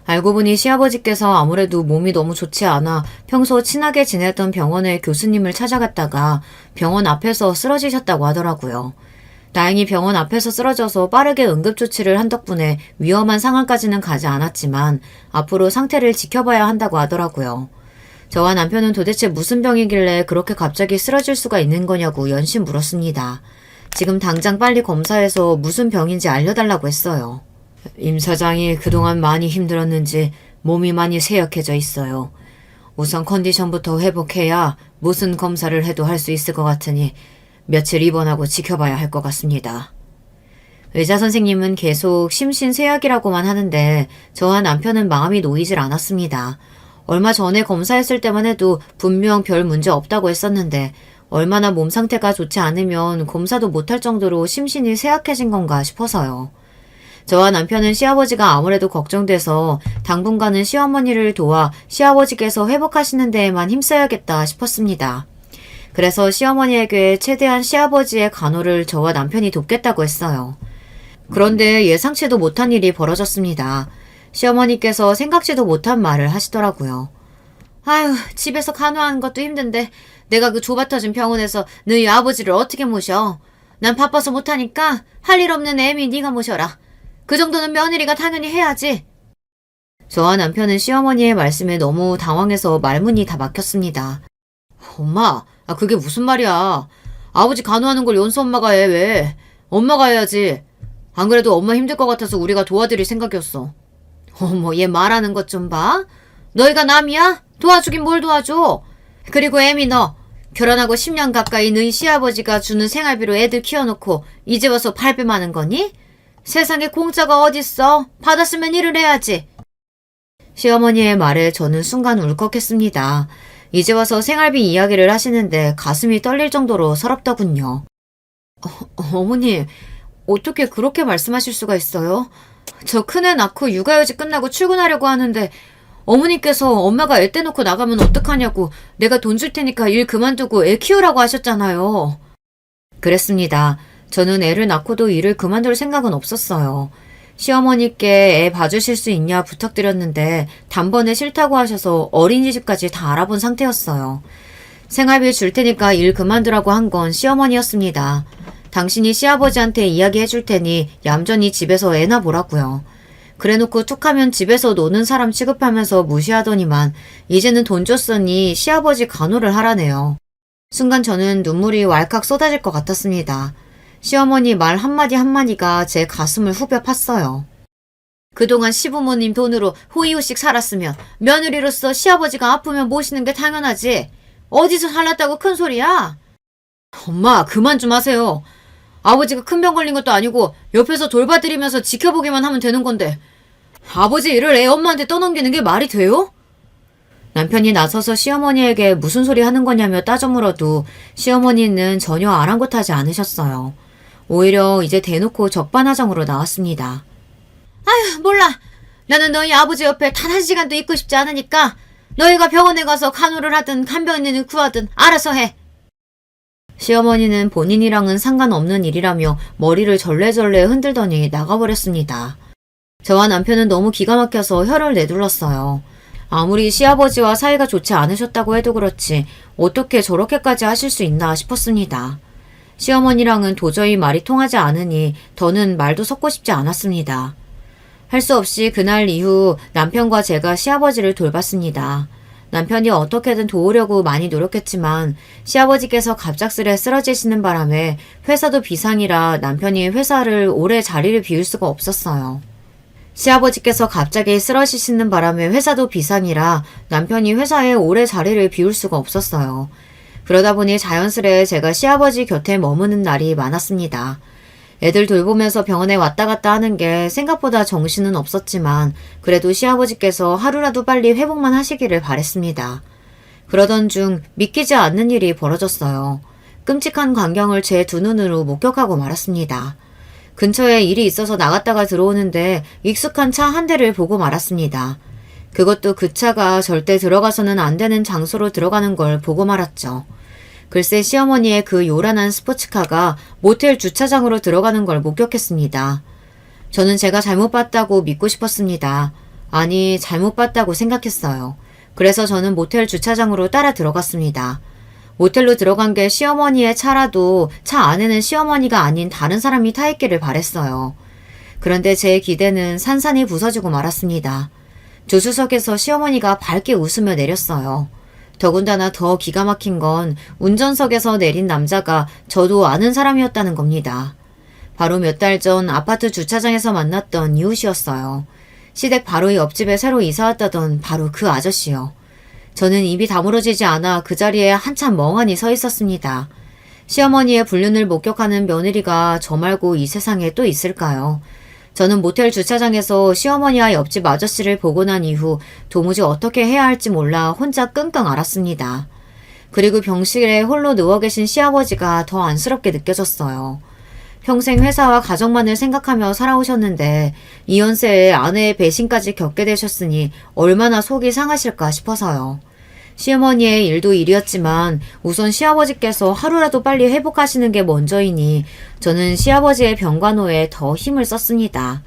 Speaker 1: 알고 보니 시아버지께서 아무래도 몸이 너무 좋지 않아 평소 친하게 지냈던 병원의 교수님을 찾아갔다가 병원 앞에서 쓰러지셨다고 하더라고요. 다행히 병원 앞에서 쓰러져서 빠르게 응급조치를 한 덕분에 위험한 상황까지는 가지 않았지만 앞으로 상태를 지켜봐야 한다고 하더라고요. 저와 남편은 도대체 무슨 병이길래 그렇게 갑자기 쓰러질 수가 있는 거냐고 연신 물었습니다. 지금 당장 빨리 검사해서 무슨 병인지 알려달라고 했어요. 임 사장이 그동안 많이 힘들었는지 몸이 많이 쇠약해져 있어요. 우선 컨디션부터 회복해야 무슨 검사를 해도 할 수 있을 것 같으니 며칠 입원하고 지켜봐야 할 것 같습니다. 의사 선생님은 계속 심신쇠약이라고만 하는데 저와 남편은 마음이 놓이질 않았습니다. 얼마 전에 검사했을 때만 해도 분명 별 문제 없다고 했었는데 얼마나 몸 상태가 좋지 않으면 검사도 못할 정도로 심신이 쇠약해진 건가 싶어서요. 저와 남편은 시아버지가 아무래도 걱정돼서 당분간은 시어머니를 도와 시아버지께서 회복하시는 데에만 힘써야겠다 싶었습니다. 그래서 시어머니에게 최대한 시아버지의 간호를 저와 남편이 돕겠다고 했어요. 그런데 예상치도 못한 일이 벌어졌습니다. 시어머니께서 생각지도 못한 말을 하시더라고요. 아유, 집에서 간호하는 것도 힘든데 내가 그 좁아터진 병원에서 너희 아버지를 어떻게 모셔? 난 바빠서 못하니까 할 일 없는 애미 네가 모셔라. 그 정도는 며느리가 당연히 해야지. 저와 남편은 시어머니의 말씀에 너무 당황해서 말문이 다 막혔습니다. 엄마, 그게 무슨 말이야. 아버지 간호하는 걸 연수 엄마가 해, 왜? 엄마가 해야지. 안 그래도 엄마 힘들 것 같아서 우리가 도와드릴 생각이었어. 어머, 얘 말하는 것 좀 봐. 너희가 남이야? 도와주긴 뭘 도와줘. 그리고 애미 너 결혼하고 10년 가까이 너희 시아버지가 주는 생활비로 애들 키워놓고 이제 와서 발뺌하는 거니? 세상에 공짜가 어딨어. 받았으면 일을 해야지. 시어머니의 말에 저는 순간 울컥했습니다. 이제 와서 생활비 이야기를 하시는데 가슴이 떨릴 정도로 서럽더군요. 어머니, 어떻게 그렇게 말씀하실 수가 있어요? 저 큰애 낳고 육아휴직 끝나고 출근하려고 하는데 어머니께서 엄마가 애 떼놓고 나가면 어떡하냐고 내가 돈 줄 테니까 일 그만두고 애 키우라고 하셨잖아요. 그랬습니다. 저는 애를 낳고도 일을 그만둘 생각은 없었어요. 시어머니께 애 봐주실 수 있냐 부탁드렸는데 단번에 싫다고 하셔서 어린이집까지 다 알아본 상태였어요. 생활비 줄 테니까 일 그만두라고 한 건 시어머니였습니다. 당신이 시아버지한테 이야기해 줄 테니 얌전히 집에서 애나 보라고요. 그래놓고 툭하면 집에서 노는 사람 취급하면서 무시하더니만 이제는 돈 줬으니 시아버지 간호를 하라네요. 순간 저는 눈물이 왈칵 쏟아질 것 같았습니다. 시어머니 말 한마디 한마디가 제 가슴을 후벼 팠어요. 그동안 시부모님 돈으로 호의호식 살았으면 며느리로서 시아버지가 아프면 모시는 게 당연하지. 어디서 살랐다고 큰 소리야? 엄마, 그만 좀 하세요. 아버지가 큰 병 걸린 것도 아니고 옆에서 돌봐드리면서 지켜보기만 하면 되는 건데 아버지 일을 애 엄마한테 떠넘기는 게 말이 돼요? 남편이 나서서 시어머니에게 무슨 소리 하는 거냐며 따져 물어도 시어머니는 전혀 아랑곳하지 않으셨어요. 오히려 이제 대놓고 적반하장으로 나왔습니다. 아휴, 몰라. 나는 너희 아버지 옆에 단 한 시간도 있고 싶지 않으니까 너희가 병원에 가서 간호를 하든 간병인을 구하든 알아서 해. 시어머니는 본인이랑은 상관없는 일이라며 머리를 절레절레 흔들더니 나가버렸습니다. 저와 남편은 너무 기가 막혀서 혀를 내둘렀어요. 아무리 시아버지와 사이가 좋지 않으셨다고 해도 그렇지 어떻게 저렇게까지 하실 수 있나 싶었습니다. 시어머니랑은 도저히 말이 통하지 않으니 더는 말도 섞고 싶지 않았습니다. 할 수 없이 그날 이후 남편과 제가 시아버지를 돌봤습니다. 남편이 어떻게든 도우려고 많이 노력했지만 시아버지께서 갑작스레 쓰러지시는 바람에 회사도 비상이라 남편이 회사를 오래 자리를 비울 수가 없었어요. 시아버지께서 갑자기 쓰러지시는 바람에 회사도 비상이라 남편이 회사에 오래 자리를 비울 수가 없었어요. 그러다 보니 자연스레 제가 시아버지 곁에 머무는 날이 많았습니다. 애들 돌보면서 병원에 왔다 갔다 하는 게 생각보다 정신은 없었지만 그래도 시아버지께서 하루라도 빨리 회복만 하시기를 바랬습니다. 그러던 중 믿기지 않는 일이 벌어졌어요. 끔찍한 광경을 제 두 눈으로 목격하고 말았습니다. 근처에 일이 있어서 나갔다가 들어오는데 익숙한 차 한 대를 보고 말았습니다. 그것도 그 차가 절대 들어가서는 안 되는 장소로 들어가는 걸 보고 말았죠. 글쎄 시어머니의 그 요란한 스포츠카가 모텔 주차장으로 들어가는 걸 목격했습니다. 저는 제가 잘못 봤다고 믿고 싶었습니다. 아니, 잘못 봤다고 생각했어요. 그래서 저는 모텔 주차장으로 따라 들어갔습니다. 모텔로 들어간 게 시어머니의 차라도 차 안에는 시어머니가 아닌 다른 사람이 타 있기를 바랬어요. 그런데 제 기대는 산산이 부서지고 말았습니다. 조수석에서 시어머니가 밝게 웃으며 내렸어요. 더군다나 더 기가 막힌 건 운전석에서 내린 남자가 저도 아는 사람이었다는 겁니다. 바로 몇 달 전 아파트 주차장에서 만났던 이웃이었어요. 시댁 바로 옆집에 새로 이사 왔다던 바로 그 아저씨요. 저는 입이 다물어지지 않아 그 자리에 한참 멍하니 서 있었습니다. 시어머니의 불륜을 목격하는 며느리가 저 말고 이 세상에 또 있을까요? 저는 모텔 주차장에서 시어머니와 옆집 아저씨를 보고 난 이후 도무지 어떻게 해야 할지 몰라 혼자 끙끙 앓았습니다. 그리고 병실에 홀로 누워 계신 시아버지가 더 안쓰럽게 느껴졌어요. 평생 회사와 가정만을 생각하며 살아오셨는데 이 연세에 아내의 배신까지 겪게 되셨으니 얼마나 속이 상하실까 싶어서요. 시어머니의 일도 일이었지만 우선 시아버지께서 하루라도 빨리 회복하시는 게 먼저이니 저는 시아버지의 병간호에 더 힘을 썼습니다.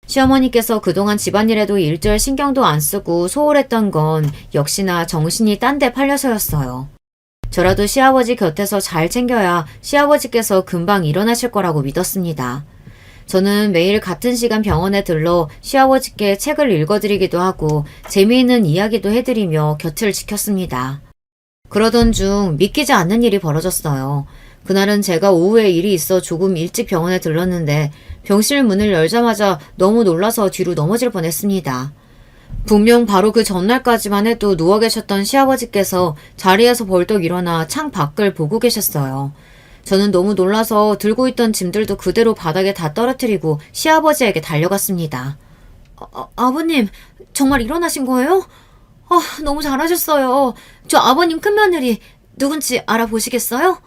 Speaker 1: 시어머니께서 그동안 집안일에도 일절 신경도 안 쓰고 소홀했던 건 역시나 정신이 딴 데 팔려서였어요. 저라도 시아버지 곁에서 잘 챙겨야 시아버지께서 금방 일어나실 거라고 믿었습니다. 저는 매일 같은 시간 병원에 들러 시아버지께 책을 읽어드리기도 하고 재미있는 이야기도 해드리며 곁을 지켰습니다. 그러던 중 믿기지 않는 일이 벌어졌어요. 그날은 제가 오후에 일이 있어 조금 일찍 병원에 들렀는데 병실 문을 열자마자 너무 놀라서 뒤로 넘어질 뻔했습니다. 분명 바로 그 전날까지만 해도 누워 계셨던 시아버지께서 자리에서 벌떡 일어나 창 밖을 보고 계셨어요. 저는 너무 놀라서 들고 있던 짐들도 그대로 바닥에 다 떨어뜨리고 시아버지에게 달려갔습니다. 아버님, 정말 일어나신 거예요? 너무 잘하셨어요. 저 아버님 큰며느리 누군지 알아보시겠어요?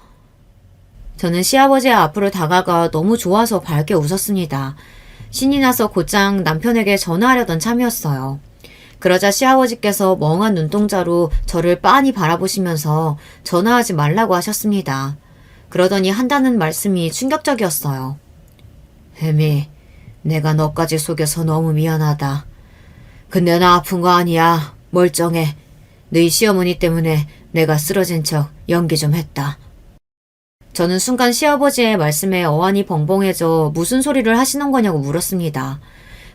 Speaker 1: 저는 시아버지 앞으로 다가가 너무 좋아서 밝게 웃었습니다. 신이 나서 곧장 남편에게 전화하려던 참이었어요. 그러자 시아버지께서 멍한 눈동자로 저를 빤히 바라보시면서 전화하지 말라고 하셨습니다. 그러더니 한다는 말씀이 충격적이었어요. 혜미, 내가 너까지 속여서 너무 미안하다. 근데 나 아픈 거 아니야. 멀쩡해. 너희 시어머니 때문에 내가 쓰러진 척 연기 좀 했다. 저는 순간 시아버지의 말씀에 어안이 벙벙해져 무슨 소리를 하시는 거냐고 물었습니다.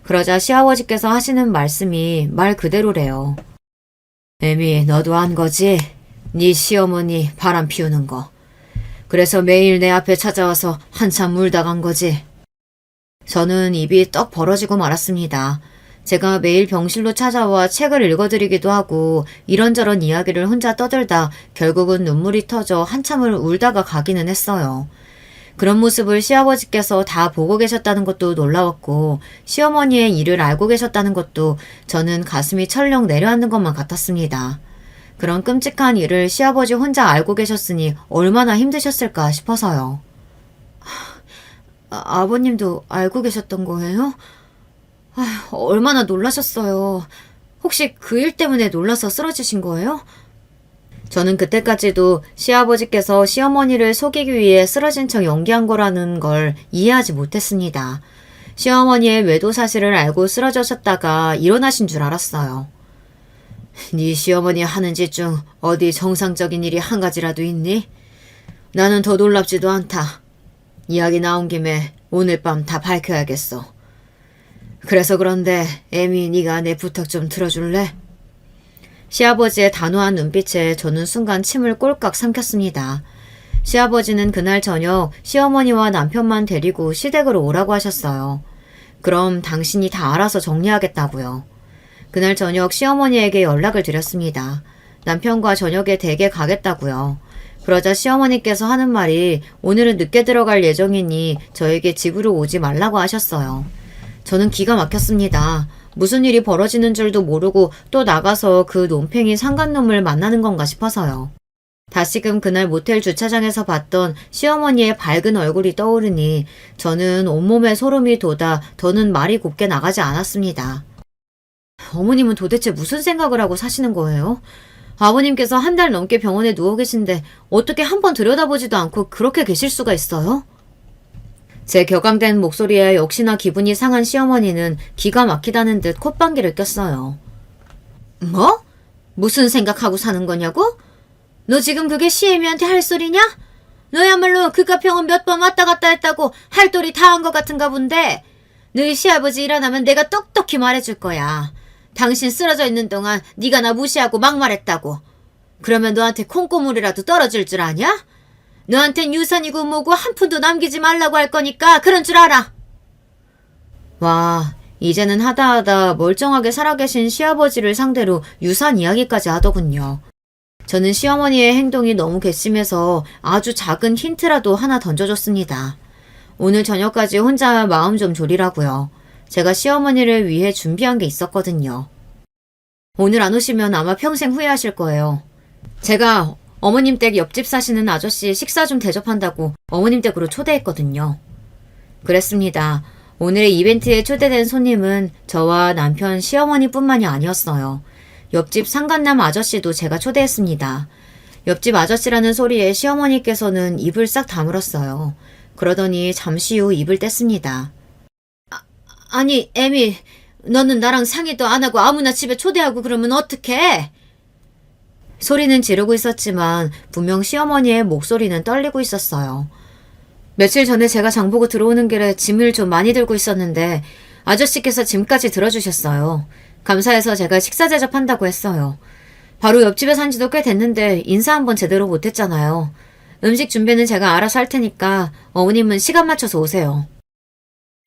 Speaker 1: 그러자 시아버지께서 하시는 말씀이 말 그대로래요. 혜미, 너도 한 거지? 네 시어머니 바람 피우는 거. 그래서 매일 내 앞에 찾아와서 한참 울다 간 거지. 저는 입이 떡 벌어지고 말았습니다. 제가 매일 병실로 찾아와 책을 읽어드리기도 하고 이런저런 이야기를 혼자 떠들다 결국은 눈물이 터져 한참을 울다가 가기는 했어요. 그런 모습을 시아버지께서 다 보고 계셨다는 것도 놀라웠고 시어머니의 일을 알고 계셨다는 것도 저는 가슴이 철렁 내려앉는 것만 같았습니다. 그런 끔찍한 일을 시아버지 혼자 알고 계셨으니 얼마나 힘드셨을까 싶어서요. 아버님도 알고 계셨던 거예요? 얼마나 놀라셨어요. 혹시 그 일 때문에 놀라서 쓰러지신 거예요? 저는 그때까지도 시아버지께서 시어머니를 속이기 위해 쓰러진 척 연기한 거라는 걸 이해하지 못했습니다. 시어머니의 외도 사실을 알고 쓰러졌다가 일어나신 줄 알았어요. 네 시어머니 하는 짓 중 어디 정상적인 일이 한 가지라도 있니? 나는 더 놀랍지도 않다. 이야기 나온 김에 오늘 밤 다 밝혀야겠어. 그래서 그런데 애미 네가 내 부탁 좀 들어줄래? 시아버지의 단호한 눈빛에 저는 순간 침을 꼴깍 삼켰습니다. 시아버지는 그날 저녁 시어머니와 남편만 데리고 시댁으로 오라고 하셨어요. 그럼 당신이 다 알아서 정리하겠다고요. 그날 저녁 시어머니에게 연락을 드렸습니다. 남편과 저녁에 댁에 가겠다고요. 그러자 시어머니께서 하는 말이 오늘은 늦게 들어갈 예정이니 저에게 집으로 오지 말라고 하셨어요. 저는 기가 막혔습니다. 무슨 일이 벌어지는 줄도 모르고 또 나가서 그 논팽이 상간놈을 만나는 건가 싶어서요. 다시금 그날 모텔 주차장에서 봤던 시어머니의 밝은 얼굴이 떠오르니 저는 온몸에 소름이 돋아 더는 말이 곱게 나가지 않았습니다. 어머님은 도대체 무슨 생각을 하고 사시는 거예요? 아버님께서 한 달 넘게 병원에 누워 계신데 어떻게 한번 들여다보지도 않고 그렇게 계실 수가 있어요? 제 격앙된 목소리에 역시나 기분이 상한 시어머니는 기가 막히다는 듯 콧방귀를 꼈어요. 뭐? 무슨 생각하고 사는 거냐고? 너 지금 그게 시애미한테 할 소리냐? 너야말로 그깟 병원 몇 번 왔다 갔다 했다고 할 도리 다 한 것 같은가 본데 너희 시아버지 일어나면 내가 똑똑히 말해줄 거야. 당신 쓰러져 있는 동안 네가 나 무시하고 막말했다고. 그러면 너한테 콩고물이라도 떨어질 줄 아냐? 너한텐 유산이고 뭐고 한 푼도 남기지 말라고 할 거니까 그런 줄 알아. 와, 이제는 하다하다 멀쩡하게 살아계신 시아버지를 상대로 유산 이야기까지 하더군요. 저는 시어머니의 행동이 너무 괘씸해서 아주 작은 힌트라도 하나 던져줬습니다. 오늘 저녁까지 혼자 마음 좀 졸이라고요. 제가 시어머니를 위해 준비한 게 있었거든요. 오늘 안 오시면 아마 평생 후회하실 거예요. 제가 어머님 댁 옆집 사시는 아저씨 식사 좀 대접한다고 어머님 댁으로 초대했거든요. 그랬습니다. 오늘의 이벤트에 초대된 손님은 저와 남편 시어머니뿐만이 아니었어요. 옆집 상간남 아저씨도 제가 초대했습니다. 옆집 아저씨라는 소리에 시어머니께서는 입을 싹 다물었어요. 그러더니 잠시 후 입을 뗐습니다. 아니, 애미, 너는 나랑 상의도 안 하고 아무나 집에 초대하고 그러면 어떡해? 소리는 지르고 있었지만 분명 시어머니의 목소리는 떨리고 있었어요. 며칠 전에 제가 장보고 들어오는 길에 짐을 좀 많이 들고 있었는데 아저씨께서 짐까지 들어주셨어요. 감사해서 제가 식사 대접한다고 했어요. 바로 옆집에 산 지도 꽤 됐는데 인사 한번 제대로 못했잖아요. 음식 준비는 제가 알아서 할 테니까 어머님은 시간 맞춰서 오세요.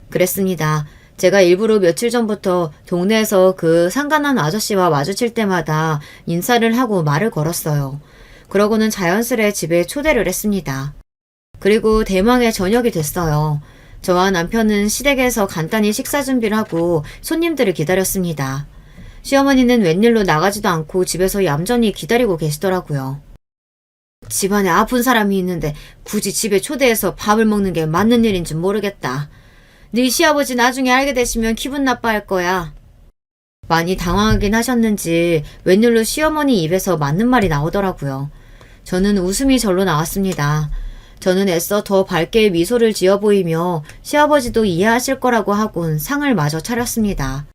Speaker 1: 그랬습니다. 제가 일부러 며칠 전부터 동네에서 그 상간한 아저씨와 마주칠 때마다 인사를 하고 말을 걸었어요. 그러고는 자연스레 집에 초대를 했습니다. 그리고 대망의 저녁이 됐어요. 저와 남편은 시댁에서 간단히 식사 준비를 하고 손님들을 기다렸습니다. 시어머니는 웬일로 나가지도 않고 집에서 얌전히 기다리고 계시더라고요. 집안에 아픈 사람이 있는데 굳이 집에 초대해서 밥을 먹는 게 맞는 일인지 모르겠다. 네 시아버지 나중에 알게 되시면 기분 나빠할 거야. 많이 당황하긴 하셨는지 웬일로 시어머니 입에서 맞는 말이 나오더라고요. 저는 웃음이 절로 나왔습니다. 저는 애써 더 밝게 미소를 지어 보이며 시아버지도 이해하실 거라고 하곤 상을 마저 차렸습니다.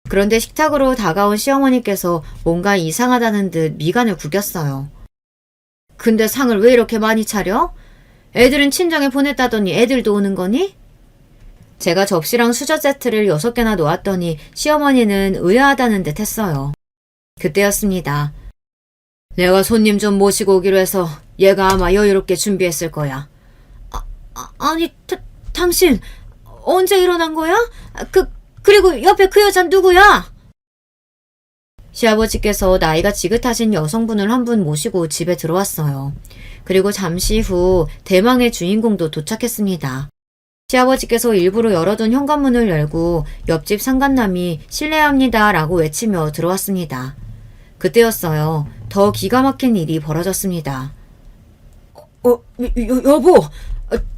Speaker 1: 그런데 식탁으로 다가온 시어머니께서 뭔가 이상하다는 듯 미간을 구겼어요. 근데 상을 왜 이렇게 많이 차려? 애들은 친정에 보냈다더니 애들도 오는 거니? 제가 접시랑 수저 세트를 6개나 놓았더니 시어머니는 의아하다는 듯 했어요. 그때였습니다. 내가 손님 좀 모시고 오기로 해서 얘가 아마 여유롭게 준비했을 거야. 아니, 당신 언제 일어난 거야? 그리고 옆에 그 여잔 누구야? 시아버지께서 나이가 지긋하신 여성분을 한 분 모시고 집에 들어왔어요. 그리고 잠시 후 대망의 주인공도 도착했습니다. 시아버지께서 일부러 열어둔 현관문을 열고 옆집 상간남이 실례합니다 라고 외치며 들어왔습니다. 그때였어요. 더 기가 막힌 일이 벌어졌습니다. 여보,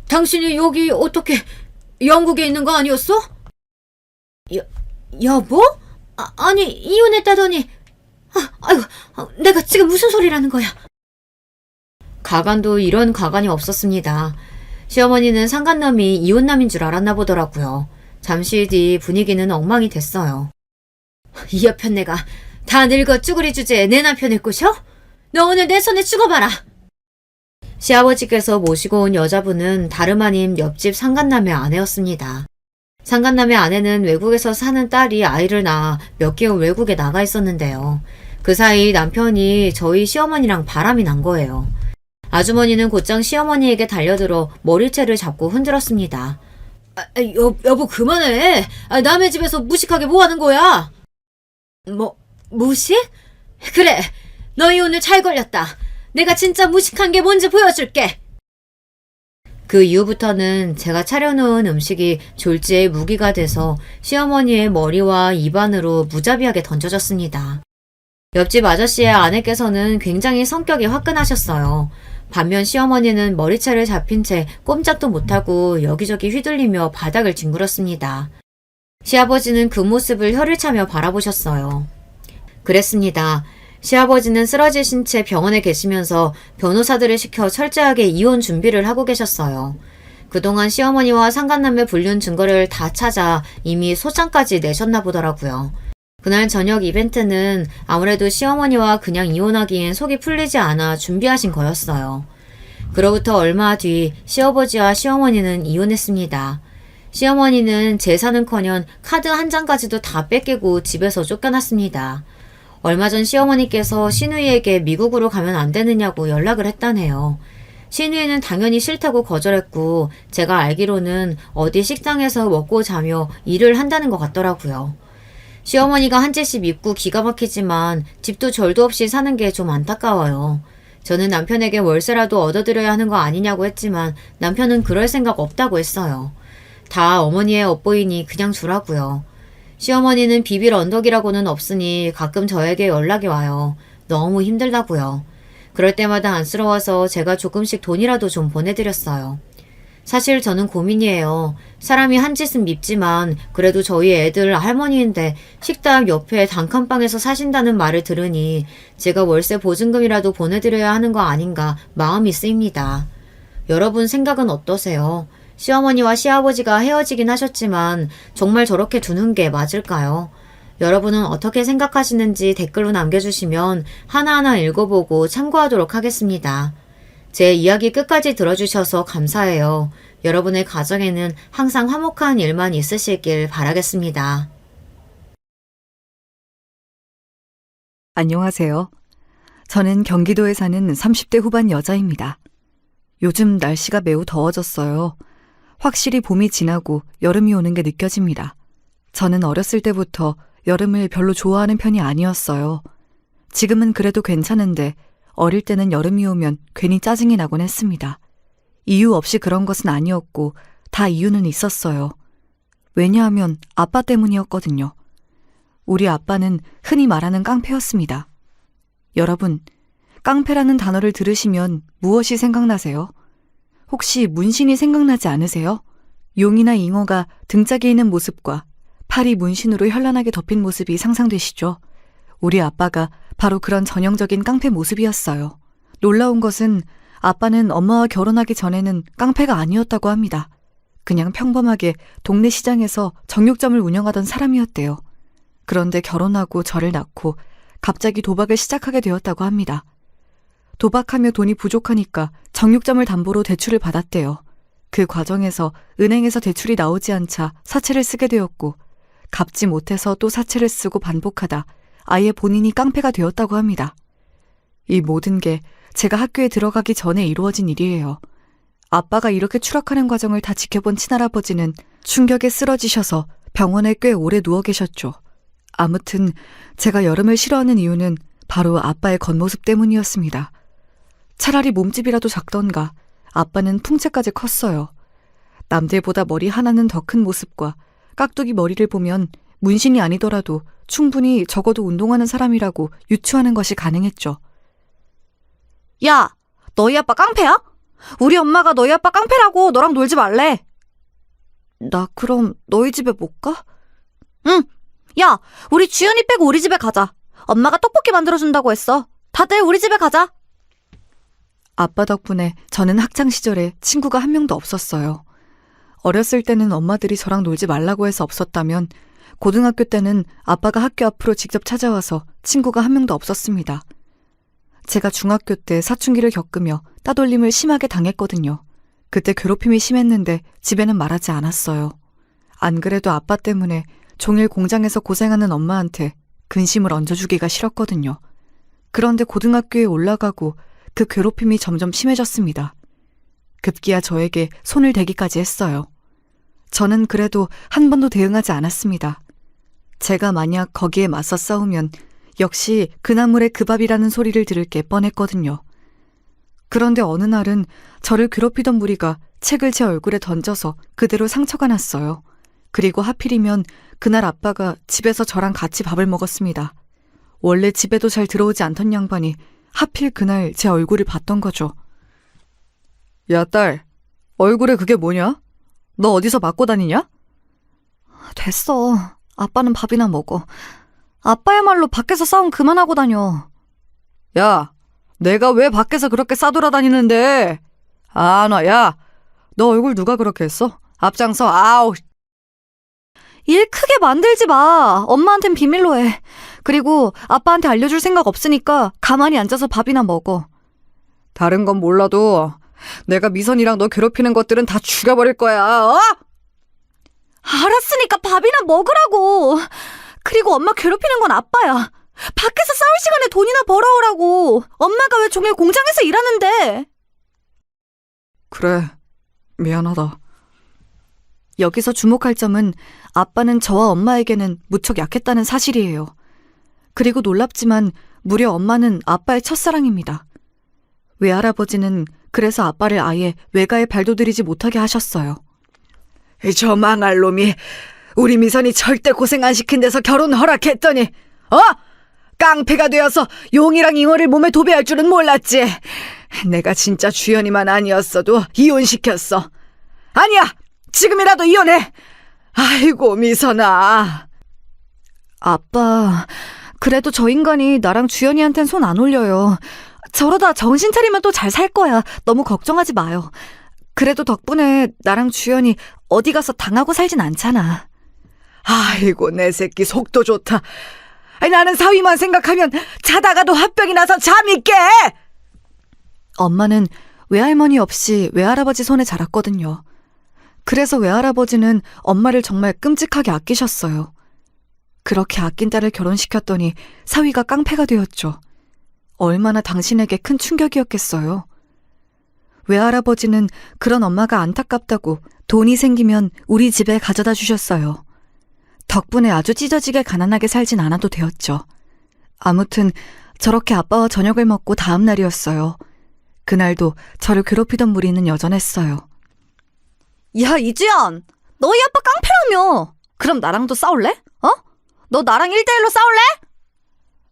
Speaker 1: 당신이 여기 어떻게 영국에 있는 거 아니었어? 여보? 아니 이혼했다더니 아이고 내가 지금 무슨 소리라는 거야. 가관도 이런 가관이 없었습니다. 시어머니는 상간남이 이혼남인 줄 알았나 보더라고요. 잠시 뒤 분위기는 엉망이 됐어요. 이 여편 내가 다 늙어 쭈구리 주제에 내 남편을 꼬셔? 너 오늘 내 손에 죽어봐라. 시아버지께서 모시고 온 여자분은 다름 아닌 옆집 상간남의 아내였습니다. 상간남의 아내는 외국에서 사는 딸이 아이를 낳아 몇 개월 외국에 나가 있었는데요. 그 사이 남편이 저희 시어머니랑 바람이 난 거예요. 아주머니는 곧장 시어머니에게 달려들어 머리채를 잡고 흔들었습니다. 여보 그만해. 남의 집에서 무식하게 뭐 하는 거야? 무식? 그래, 너희 오늘 잘 걸렸다. 내가 진짜 무식한 게 뭔지 보여줄게. 그 이후부터는 제가 차려놓은 음식이 졸지에 무기가 돼서 시어머니의 머리와 입안으로 무자비하게 던져졌습니다. 옆집 아저씨의 아내께서는 굉장히 성격이 화끈하셨어요. 반면 시어머니는 머리채를 잡힌 채 꼼짝도 못하고 여기저기 휘둘리며 바닥을 뒹굴었습니다. 시아버지는 그 모습을 혀를 차며 바라보셨어요. 그랬습니다. 시아버지는 쓰러지신 채 병원에 계시면서 변호사들을 시켜 철저하게 이혼 준비를 하고 계셨어요. 그동안 시어머니와 상간남매 불륜 증거를 다 찾아 이미 소장까지 내셨나 보더라고요. 그날 저녁 이벤트는 아무래도 시어머니와 그냥 이혼하기엔 속이 풀리지 않아 준비하신 거였어요. 그로부터 얼마 뒤 시아버지와 시어머니는 이혼했습니다. 시어머니는 재산은커녕 카드 한 장까지도 다 뺏기고 집에서 쫓겨났습니다. 얼마 전 시어머니께서 시누이에게 미국으로 가면 안 되느냐고 연락을 했다네요. 시누이는 당연히 싫다고 거절했고 제가 알기로는 어디 식당에서 먹고 자며 일을 한다는 것 같더라고요. 시어머니가 한 채씩 밉고 기가 막히지만 집도 절도 없이 사는 게 좀 안타까워요. 저는 남편에게 월세라도 얻어드려야 하는 거 아니냐고 했지만 남편은 그럴 생각 없다고 했어요. 다 어머니의 업보이니 그냥 주라고요. 시어머니는 비빌 언덕이라고는 없으니 가끔 저에게 연락이 와요. 너무 힘들다고요. 그럴 때마다 안쓰러워서 제가 조금씩 돈이라도 좀 보내드렸어요. 사실 저는 고민이에요. 사람이 한 짓은 밉지만 그래도 저희 애들 할머니인데 식당 옆에 단칸방에서 사신다는 말을 들으니 제가 월세 보증금이라도 보내드려야 하는 거 아닌가 마음이 쓰입니다. 여러분 생각은 어떠세요? 시어머니와 시아버지가 헤어지긴 하셨지만 정말 저렇게 두는 게 맞을까요? 여러분은 어떻게 생각하시는지 댓글로 남겨주시면 하나하나 읽어보고 참고하도록 하겠습니다. 제 이야기 끝까지 들어주셔서 감사해요. 여러분의 가정에는 항상 화목한 일만 있으시길 바라겠습니다.
Speaker 2: 안녕하세요. 저는 경기도에 사는 30대 후반 여자입니다. 요즘 날씨가 매우 더워졌어요. 확실히 봄이 지나고 여름이 오는 게 느껴집니다. 저는 어렸을 때부터 여름을 별로 좋아하는 편이 아니었어요. 지금은 그래도 괜찮은데 어릴 때는 여름이 오면 괜히 짜증이 나곤 했습니다. 이유 없이 그런 것은 아니었고 다 이유는 있었어요. 왜냐하면 아빠 때문이었거든요. 우리 아빠는 흔히 말하는 깡패였습니다. 여러분, 깡패라는 단어를 들으시면 무엇이 생각나세요? 혹시 문신이 생각나지 않으세요? 용이나 잉어가 등짝에 있는 모습과 팔이 문신으로 현란하게 덮인 모습이 상상되시죠? 우리 아빠가 바로 그런 전형적인 깡패 모습이었어요. 놀라운 것은 아빠는 엄마와 결혼하기 전에는 깡패가 아니었다고 합니다. 그냥 평범하게 동네 시장에서 정육점을 운영하던 사람이었대요. 그런데 결혼하고 저를 낳고 갑자기 도박을 시작하게 되었다고 합니다. 도박하며 돈이 부족하니까 정육점을 담보로 대출을 받았대요. 그 과정에서 은행에서 대출이 나오지 않자 사채를 쓰게 되었고 갚지 못해서 또 사채를 쓰고 반복하다 아예 본인이 깡패가 되었다고 합니다. 이 모든 게 제가 학교에 들어가기 전에 이루어진 일이에요. 아빠가 이렇게 추락하는 과정을 다 지켜본 친할아버지는 충격에 쓰러지셔서 병원에 꽤 오래 누워 계셨죠. 아무튼 제가 여름을 싫어하는 이유는 바로 아빠의 겉모습 때문이었습니다. 차라리 몸집이라도 작던가 아빠는 풍채까지 컸어요. 남들보다 머리 하나는 더 큰 모습과 깍두기 머리를 보면 문신이 아니더라도 충분히 적어도 운동하는 사람이라고 유추하는 것이 가능했죠.
Speaker 3: 야, 너희 아빠 깡패야? 우리 엄마가 너희 아빠 깡패라고 너랑 놀지 말래.
Speaker 2: 나 그럼 너희 집에 못 가?
Speaker 3: 응. 야, 우리 주연이 빼고 우리 집에 가자. 엄마가 떡볶이 만들어준다고 했어. 다들 우리 집에 가자.
Speaker 2: 아빠 덕분에 저는 학창시절에 친구가 한 명도 없었어요. 어렸을 때는 엄마들이 저랑 놀지 말라고 해서 없었다면 고등학교 때는 아빠가 학교 앞으로 직접 찾아와서 친구가 한 명도 없었습니다. 제가 중학교 때 사춘기를 겪으며 따돌림을 심하게 당했거든요. 그때 괴롭힘이 심했는데 집에는 말하지 않았어요. 안 그래도 아빠 때문에 종일 공장에서 고생하는 엄마한테 근심을 얹어주기가 싫었거든요. 그런데 고등학교에 올라가고 그 괴롭힘이 점점 심해졌습니다. 급기야 저에게 손을 대기까지 했어요. 저는 그래도 한 번도 대응하지 않았습니다. 제가 만약 거기에 맞서 싸우면 역시 그 나물의 그 밥이라는 소리를 들을 게 뻔했거든요. 그런데 어느 날은 저를 괴롭히던 무리가 책을 제 얼굴에 던져서 그대로 상처가 났어요. 그리고 하필이면 그날 아빠가 집에서 저랑 같이 밥을 먹었습니다. 원래 집에도 잘 들어오지 않던 양반이 하필 그날 제 얼굴을 봤던 거죠. 야, 딸, 얼굴에 그게 뭐냐? 너 어디서 맞고 다니냐?
Speaker 3: 됐어. 아빠는 밥이나 먹어. 아빠야말로 밖에서 싸움 그만하고 다녀.
Speaker 2: 야, 내가 왜 밖에서 그렇게 싸돌아다니는데? 야, 너 얼굴 누가 그렇게 했어? 앞장서, 아우.
Speaker 3: 일 크게 만들지 마. 엄마한텐 비밀로 해. 그리고 아빠한테 알려줄 생각 없으니까 가만히 앉아서 밥이나 먹어.
Speaker 2: 다른 건 몰라도 내가 미선이랑 너 괴롭히는 것들은 다 죽여버릴 거야, 어?
Speaker 3: 알았으니까 밥이나 먹으라고. 그리고 엄마 괴롭히는 건 아빠야. 밖에서 싸울 시간에 돈이나 벌어오라고. 엄마가 왜 종일 공장에서 일하는데.
Speaker 2: 그래, 미안하다. 여기서 주목할 점은 아빠는 저와 엄마에게는 무척 약했다는 사실이에요. 그리고 놀랍지만 무려 엄마는 아빠의 첫사랑입니다. 외할아버지는 그래서 아빠를 아예 외가에 발도들이지 못하게 하셨어요. 저 망할 놈이 우리 미선이 절대 고생 안 시킨 데서 결혼 허락했더니 깡패가 되어서 용이랑 잉어를 몸에 도배할 줄은 몰랐지. 내가 진짜 주연이만 아니었어도 이혼시켰어. 아니야! 지금이라도 이혼해! 아이고, 미선아.
Speaker 3: 아빠, 그래도 저 인간이 나랑 주연이한텐 손 안 올려요. 저러다 정신 차리면 또 잘 살 거야. 너무 걱정하지 마요. 그래도 덕분에 나랑 주연이 어디 가서 당하고 살진 않잖아.
Speaker 2: 아이고, 내 새끼 속도 좋다. 나는 사위만 생각하면 자다가도 화병이 나서 잠이 깨!
Speaker 3: 엄마는 외할머니 없이 외할아버지 손에 자랐거든요. 그래서 외할아버지는 엄마를 정말 끔찍하게 아끼셨어요. 그렇게 아낀 딸을 결혼시켰더니 사위가 깡패가 되었죠. 얼마나 당신에게 큰 충격이었겠어요. 외할아버지는 그런 엄마가 안타깝다고 돈이 생기면 우리 집에 가져다 주셨어요. 덕분에 아주 찢어지게 가난하게 살진 않아도 되었죠. 아무튼 저렇게 아빠와 저녁을 먹고 다음 날이었어요. 그날도 저를 괴롭히던 무리는 여전했어요. 야, 이주연! 너희 아빠 깡패라며! 그럼 나랑도 싸울래? 너 나랑 1대1로 싸울래?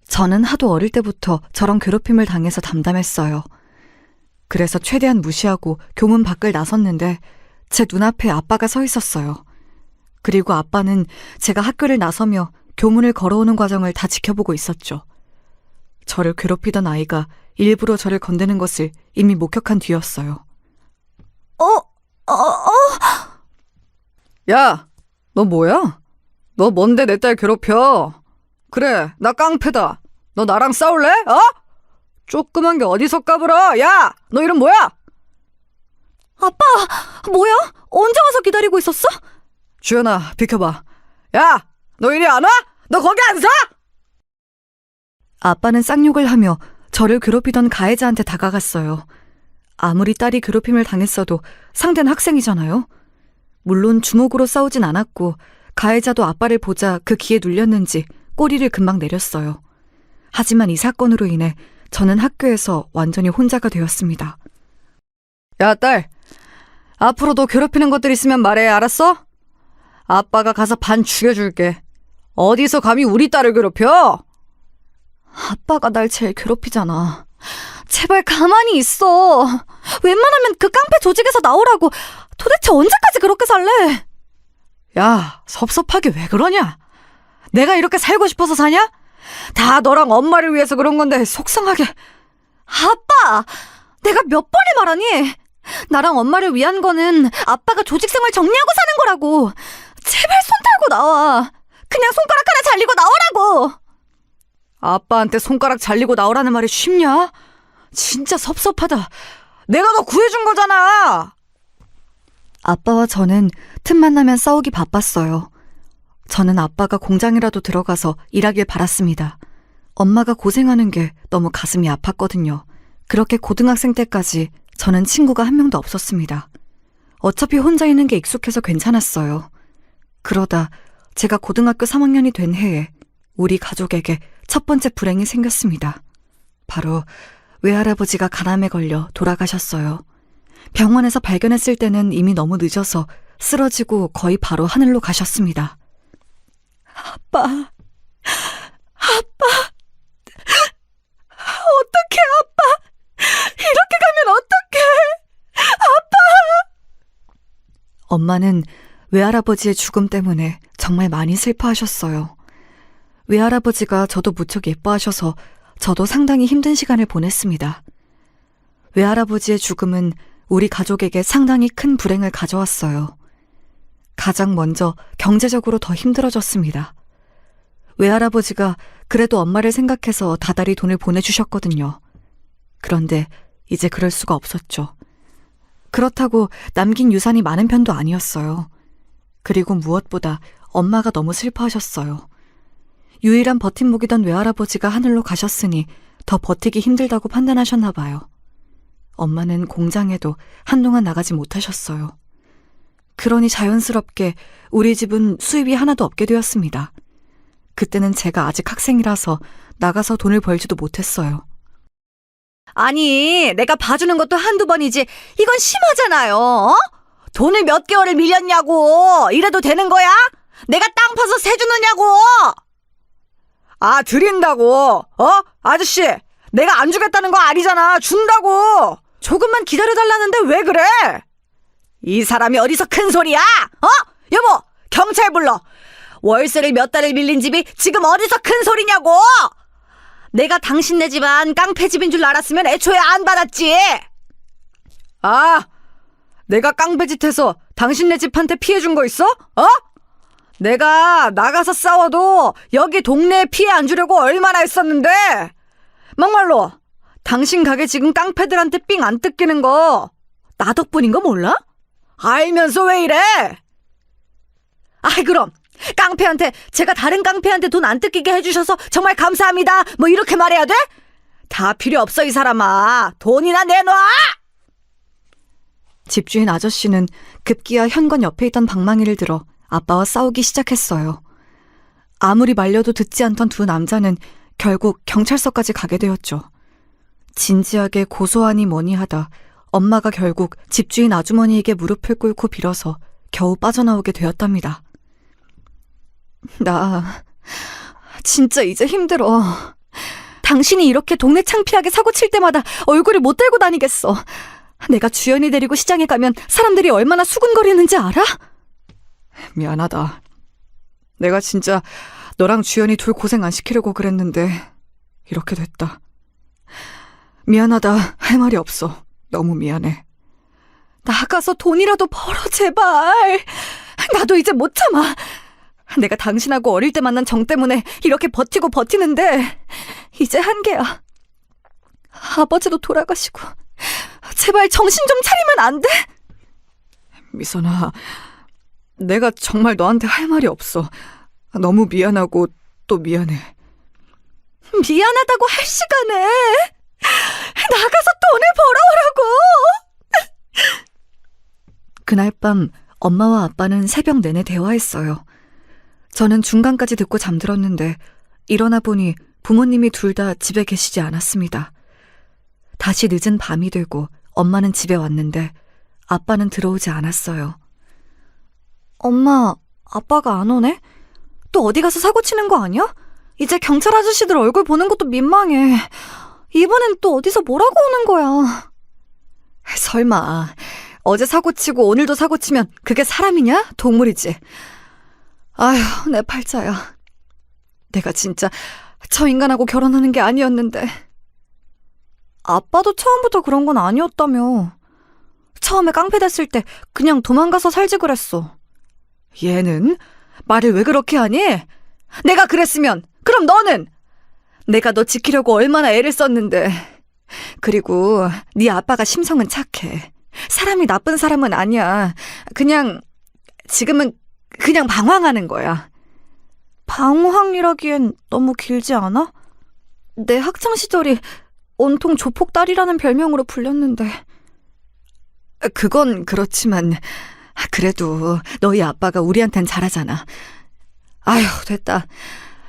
Speaker 3: 저는 하도 어릴 때부터 저런 괴롭힘을 당해서 담담했어요. 그래서 최대한 무시하고 교문 밖을 나섰는데 제 눈앞에 아빠가 서 있었어요. 그리고 아빠는 제가 학교를 나서며 교문을 걸어오는 과정을 다 지켜보고 있었죠. 저를 괴롭히던 아이가 일부러 저를 건드는 것을 이미 목격한 뒤였어요. 야, 너 뭐야? 너 뭔데 내 딸 괴롭혀? 그래, 나 깡패다. 너 나랑 싸울래? 조그만 게 어디서 까불어? 야, 너 이름 뭐야? 아빠, 뭐야? 언제 와서 기다리고 있었어? 주연아, 비켜봐. 야, 너 이리 안 와? 너 거기 안 서? 아빠는 쌍욕을 하며 저를 괴롭히던 가해자한테 다가갔어요. 아무리 딸이 괴롭힘을 당했어도 상대는 학생이잖아요. 물론 주먹으로 싸우진 않았고 가해자도 아빠를 보자 그 기에 눌렸는지 꼬리를 금방 내렸어요. 하지만 이 사건으로 인해 저는 학교에서 완전히 혼자가 되었습니다. 야, 딸. 앞으로 너 괴롭히는 것들 있으면 말해, 알았어? 아빠가 가서 반 죽여줄게. 어디서 감히 우리 딸을 괴롭혀? 아빠가 날 제일 괴롭히잖아. 제발 가만히 있어. 웬만하면 그 깡패 조직에서 나오라고. 도대체 언제까지 그렇게 살래? 야, 섭섭하게 왜 그러냐? 내가 이렇게 살고 싶어서 사냐? 다 너랑 엄마를 위해서 그런 건데 속상하게. 아빠! 내가 몇 번을 말하니? 나랑 엄마를 위한 거는 아빠가 조직생활 정리하고 사는 거라고. 제발 손 달고 나와. 그냥 손가락 하나 잘리고 나오라고. 아빠한테 손가락 잘리고 나오라는 말이 쉽냐? 진짜 섭섭하다. 내가 너 구해준 거잖아. 아빠와 저는 틈만 나면 싸우기 바빴어요. 저는 아빠가 공장이라도 들어가서 일하길 바랐습니다. 엄마가 고생하는 게 너무 가슴이 아팠거든요. 그렇게 고등학생 때까지 저는 친구가 한 명도 없었습니다. 어차피 혼자 있는 게 익숙해서 괜찮았어요. 그러다 제가 고등학교 3학년이 된 해에 우리 가족에게 첫 번째 불행이 생겼습니다. 바로 외할아버지가 간암에 걸려 돌아가셨어요. 병원에서 발견했을 때는 이미 너무 늦어서 쓰러지고 거의 바로 하늘로 가셨습니다. 아빠, 어떡해, 아빠! 이렇게 가면 어떡해! 엄마는 외할아버지의 죽음 때문에 정말 많이 슬퍼하셨어요. 외할아버지가 저도 무척 예뻐하셔서 저도 상당히 힘든 시간을 보냈습니다. 외할아버지의 죽음은 우리 가족에게 상당히 큰 불행을 가져왔어요. 가장 먼저 경제적으로 더 힘들어졌습니다. 외할아버지가 그래도 엄마를 생각해서 다달이 돈을 보내주셨거든요. 그런데 이제 그럴 수가 없었죠. 그렇다고 남긴 유산이 많은 편도 아니었어요. 그리고 무엇보다 엄마가 너무 슬퍼하셨어요. 유일한 버팀목이던 외할아버지가 하늘로 가셨으니 더 버티기 힘들다고 판단하셨나 봐요. 엄마는 공장에도 한동안 나가지 못하셨어요. 그러니 자연스럽게 우리 집은 수입이 하나도 없게 되었습니다. 그때는 제가 아직 학생이라서 나가서 돈을 벌지도 못했어요.
Speaker 2: 아니, 내가 봐주는 것도 한두 번이지. 이건 심하잖아요. 어? 돈을 몇 개월을 밀렸냐고. 이래도 되는 거야? 내가 땅 파서 세 주느냐고.
Speaker 3: 아, 드린다고. 아저씨, 내가 안 주겠다는 거 아니잖아. 준다고.
Speaker 2: 조금만 기다려달라는데 왜 그래? 이 사람이 어디서 큰 소리야? 여보, 경찰 불러. 월세를 몇 달을 밀린 집이 지금 어디서 큰 소리냐고. 내가 당신네 집안 깡패집인 줄 알았으면 애초에 안 받았지.
Speaker 3: 아, 내가 깡패짓해서 당신네 집한테 피해 준 거 있어? 내가 나가서 싸워도 여기 동네에 피해 안 주려고 얼마나 했었는데. 막말로 당신 가게 지금 깡패들한테 삥 안 뜯기는 거 나 덕분인 거 몰라? 알면서 왜 이래?
Speaker 2: 아이, 그럼 깡패한테 제가 다른 깡패한테 돈 안 뜯기게 해주셔서 정말 감사합니다 뭐 이렇게 말해야 돼? 다 필요 없어, 이 사람아. 돈이나 내놔.
Speaker 3: 집주인 아저씨는 급기야 현관 옆에 있던 방망이를 들어 아빠와 싸우기 시작했어요. 아무리 말려도 듣지 않던 두 남자는 결국 경찰서까지 가게 되었죠. 진지하게 고소하니 뭐니 하다 엄마가 결국 집주인 아주머니에게 무릎을 꿇고 빌어서 겨우 빠져나오게 되었답니다. 나 진짜 이제 힘들어. 당신이 이렇게 동네 창피하게 사고 칠 때마다 얼굴을 못 들고 다니겠어. 내가 주연이 데리고 시장에 가면 사람들이 얼마나 수군거리는지 알아? 미안하다. 내가 진짜 너랑 주연이 둘 고생 안 시키려고 그랬는데 이렇게 됐다. 미안하다. 할 말이 없어. 너무 미안해. 나가서 돈이라도 벌어, 제발. 나도 이제 못 참아. 내가 당신하고 어릴 때 만난 정 때문에 이렇게 버티고 버티는데 이제 한계야. 아버지도 돌아가시고 제발 정신 좀 차리면 안 돼? 미선아, 내가 정말 너한테 할 말이 없어. 너무 미안하고 또 미안해.
Speaker 2: 미안하다고 할 시간에 나가서 돈을 벌어오라고.
Speaker 3: 그날 밤 엄마와 아빠는 새벽 내내 대화했어요. 저는 중간까지 듣고 잠들었는데 일어나 보니 부모님이 둘 다 집에 계시지 않았습니다. 다시 늦은 밤이 되고 엄마는 집에 왔는데 아빠는 들어오지 않았어요. 엄마, 아빠가 안 오네? 또 어디 가서 사고 치는 거 아니야? 이제 경찰 아저씨들 얼굴 보는 것도 민망해. 이번엔 또 어디서 뭐라고 오는 거야? 설마 어제 사고 치고 오늘도 사고 치면 그게 사람이냐? 동물이지. 아휴, 내 팔자야. 내가 진짜 저 인간하고 결혼하는 게 아니었는데. 아빠도 처음부터 그런 건 아니었다며. 처음에 깡패 됐을 때 그냥 도망가서 살지 그랬어. 얘는 말을 왜 그렇게 하니? 내가 그랬으면 그럼 너는? 내가 너 지키려고 얼마나 애를 썼는데. 그리고 네 아빠가 심성은 착해. 사람이 나쁜 사람은 아니야. 지금은 그냥 방황하는 거야. 방황이라기엔 너무 길지 않아? 내 학창시절이 온통 조폭딸이라는 별명으로 불렸는데. 그건 그렇지만 그래도 너희 아빠가 우리한텐 잘하잖아. 아휴, 됐다.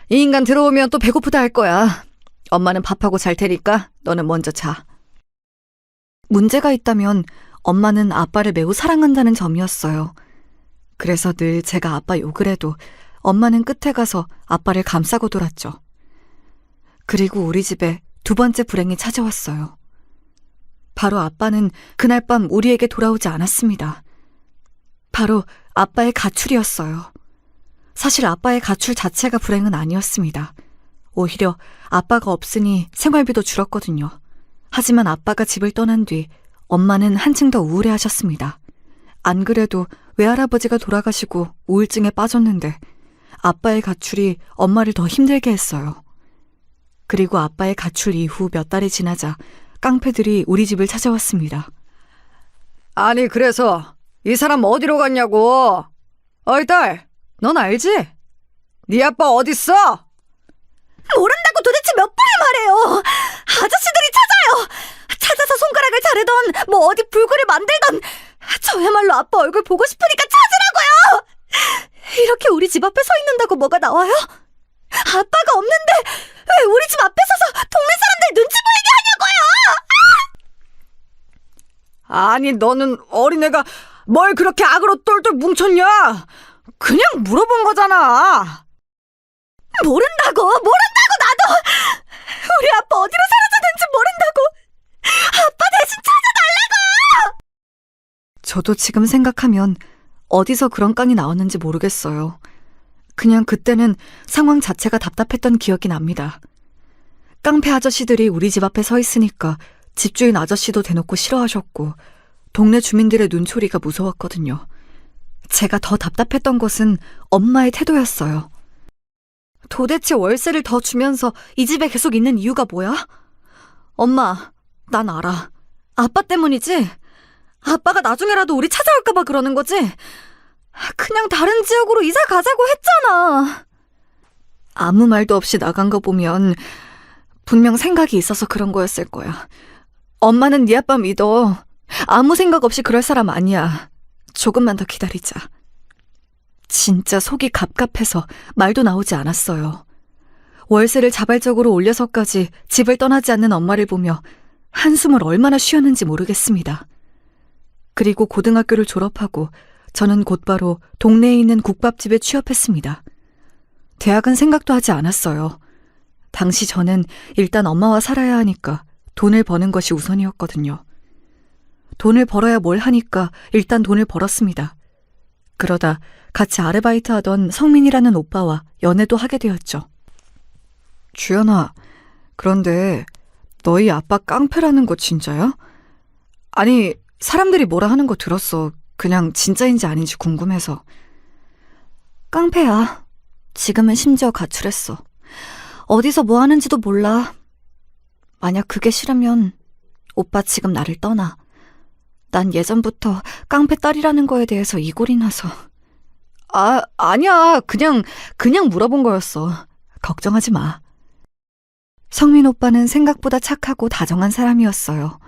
Speaker 3: 이 인간 들어오면 또 배고프다 할 거야. 엄마는 밥하고 잘 테니까 너는 먼저 자. 문제가 있다면 엄마는 아빠를 매우 사랑한다는 점이었어요. 그래서 늘 제가 아빠 욕을 해도 엄마는 끝에 가서 아빠를 감싸고 돌았죠. 그리고 우리 집에 두 번째 불행이 찾아왔어요. 바로 아빠는 그날 밤 우리에게 돌아오지 않았습니다. 바로 아빠의 가출이었어요. 사실 아빠의 가출 자체가 불행은 아니었습니다. 오히려 아빠가 없으니 생활비도 줄었거든요. 하지만 아빠가 집을 떠난 뒤 엄마는 한층 더 우울해하셨습니다. 안 그래도 외할아버지가 돌아가시고 우울증에 빠졌는데 아빠의 가출이 엄마를 더 힘들게 했어요. 그리고 아빠의 가출 이후 몇 달이 지나자 깡패들이 우리 집을 찾아왔습니다. 아니, 그래서 이 사람 어디로 갔냐고. 어이 딸, 넌 알지? 네 아빠 어딨어? 모른다고 도대체 몇 번을 말해요. 아저씨들이 찾아요. 찾아서 손가락을 자르던 뭐 어디 불구를 만들던. 저야말로 아빠 얼굴 보고 싶으니까 찾으라고요. 이렇게 우리 집 앞에 서 있는다고 뭐가 나와요? 아빠가 없는데 왜 우리 집 앞에 서서 동네 사람들 눈치 보이게 하냐고요? 아니, 너는 어린애가 뭘 그렇게 악으로 똘똘 뭉쳤냐? 그냥 물어본 거잖아. 모른다고 나도. 우리 아빠 어디로 사라졌는지 모른다고. 아빠 대신 찾아달라고. 저도 지금 생각하면 어디서 그런 깡이 나왔는지 모르겠어요. 그냥 그때는 상황 자체가 답답했던 기억이 납니다. 깡패 아저씨들이 우리 집 앞에 서 있으니까 집주인 아저씨도 대놓고 싫어하셨고 동네 주민들의 눈초리가 무서웠거든요. 제가 더 답답했던 것은 엄마의 태도였어요. 도대체 월세를 더 주면서 이 집에 계속 있는 이유가 뭐야? 엄마, 난 알아. 아빠 때문이지? 아빠가 나중에라도 우리 찾아올까봐 그러는 거지? 그냥 다른 지역으로 이사 가자고 했잖아. 아무 말도 없이 나간 거 보면 분명 생각이 있어서 그런 거였을 거야. 엄마는 네 아빠 믿어. 아무 생각 없이 그럴 사람 아니야. 조금만 더 기다리자. 진짜 속이 갑갑해서 말도 나오지 않았어요. 월세를 자발적으로 올려서까지 집을 떠나지 않는 엄마를 보며 한숨을 얼마나 쉬었는지 모르겠습니다. 그리고 고등학교를 졸업하고 저는 곧바로 동네에 있는 국밥집에 취업했습니다. 대학은 생각도 하지 않았어요. 당시 저는 일단 엄마와 살아야 하니까 돈을 버는 것이 우선이었거든요. 돈을 벌어야 뭘 하니까 일단 돈을 벌었습니다. 그러다 같이 아르바이트 하던 성민이라는 오빠와 연애도 하게 되었죠. 주연아, 그런데 너희 아빠 깡패라는 거 진짜야? 아니, 사람들이 뭐라 하는 거 들었어. 그냥 진짜인지 아닌지 궁금해서. 깡패야. 지금은 심지어 가출했어. 어디서 뭐 하는지도 몰라. 만약 그게 싫으면 오빠 지금 나를 떠나. 난 예전부터 깡패 딸이라는 거에 대해서 이골이 나서. 아니야. 그냥 물어본 거였어. 걱정하지 마. 성민 오빠는 생각보다 착하고 다정한 사람이었어요.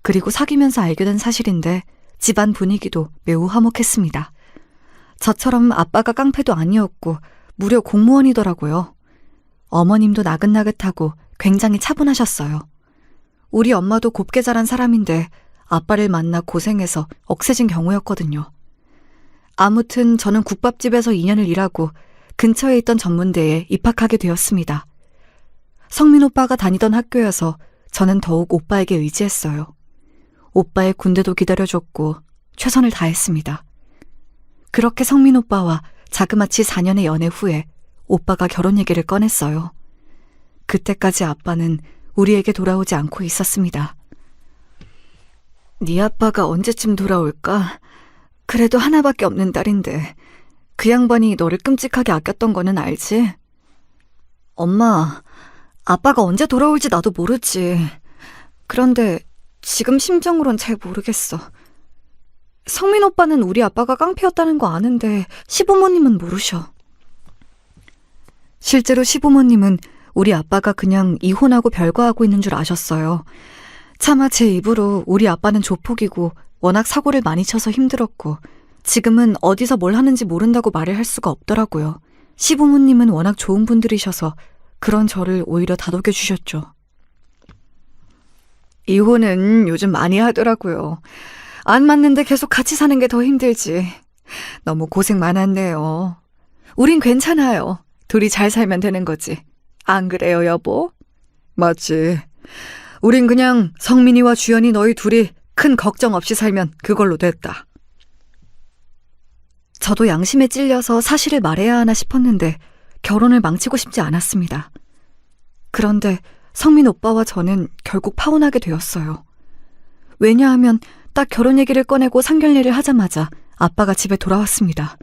Speaker 3: 그리고 사귀면서 알게 된 사실인데 집안 분위기도 매우 화목했습니다. 저처럼 아빠가 깡패도 아니었고 무려 공무원이더라고요. 어머님도 나긋나긋하고 굉장히 차분하셨어요. 우리 엄마도 곱게 자란 사람인데 아빠를 만나 고생해서 억세진 경우였거든요. 아무튼 저는 국밥집에서 2년을 일하고 근처에 있던 전문대에 입학하게 되었습니다. 성민 오빠가 다니던 학교여서 저는 더욱 오빠에게 의지했어요. 오빠의 군대도 기다려줬고 최선을 다했습니다. 그렇게 성민 오빠와 자그마치 4년의 연애 후에 오빠가 결혼 얘기를 꺼냈어요. 그때까지 아빠는 우리에게 돌아오지 않고 있었습니다. 네 아빠가 언제쯤 돌아올까? 그래도 하나밖에 없는 딸인데 그 양반이 너를 끔찍하게 아꼈던 거는 알지? 엄마, 아빠가 언제 돌아올지 나도 모르지. 그런데 지금 심정으론 잘 모르겠어. 성민 오빠는 우리 아빠가 깡패였다는 거 아는데 시부모님은 모르셔. 실제로 시부모님은
Speaker 2: 우리 아빠가 그냥 이혼하고 별거하고 있는 줄 아셨어요. 차마 제 입으로 우리 아빠는 조폭이고 워낙 사고를 많이 쳐서 힘들었고 지금은 어디서 뭘 하는지 모른다고 말을 할 수가 없더라고요. 시부모님은 워낙 좋은 분들이셔서 그런 저를 오히려 다독여 주셨죠. 이혼은 요즘 많이 하더라고요. 안 맞는데 계속 같이 사는 게 더 힘들지. 너무 고생 많았네요. 우린 괜찮아요. 둘이 잘 살면 되는 거지. 안 그래요, 여보? 맞지. 우린 그냥 성민이와 주연이 너희 둘이 큰 걱정 없이 살면 그걸로 됐다. 저도 양심에 찔려서 사실을 말해야 하나 싶었는데 결혼을 망치고 싶지 않았습니다. 그런데 성민 오빠와 저는 결국 파혼하게 되었어요. 왜냐하면 딱 결혼 얘기를 꺼내고 상견례를 하자마자 아빠가 집에 돌아왔습니다.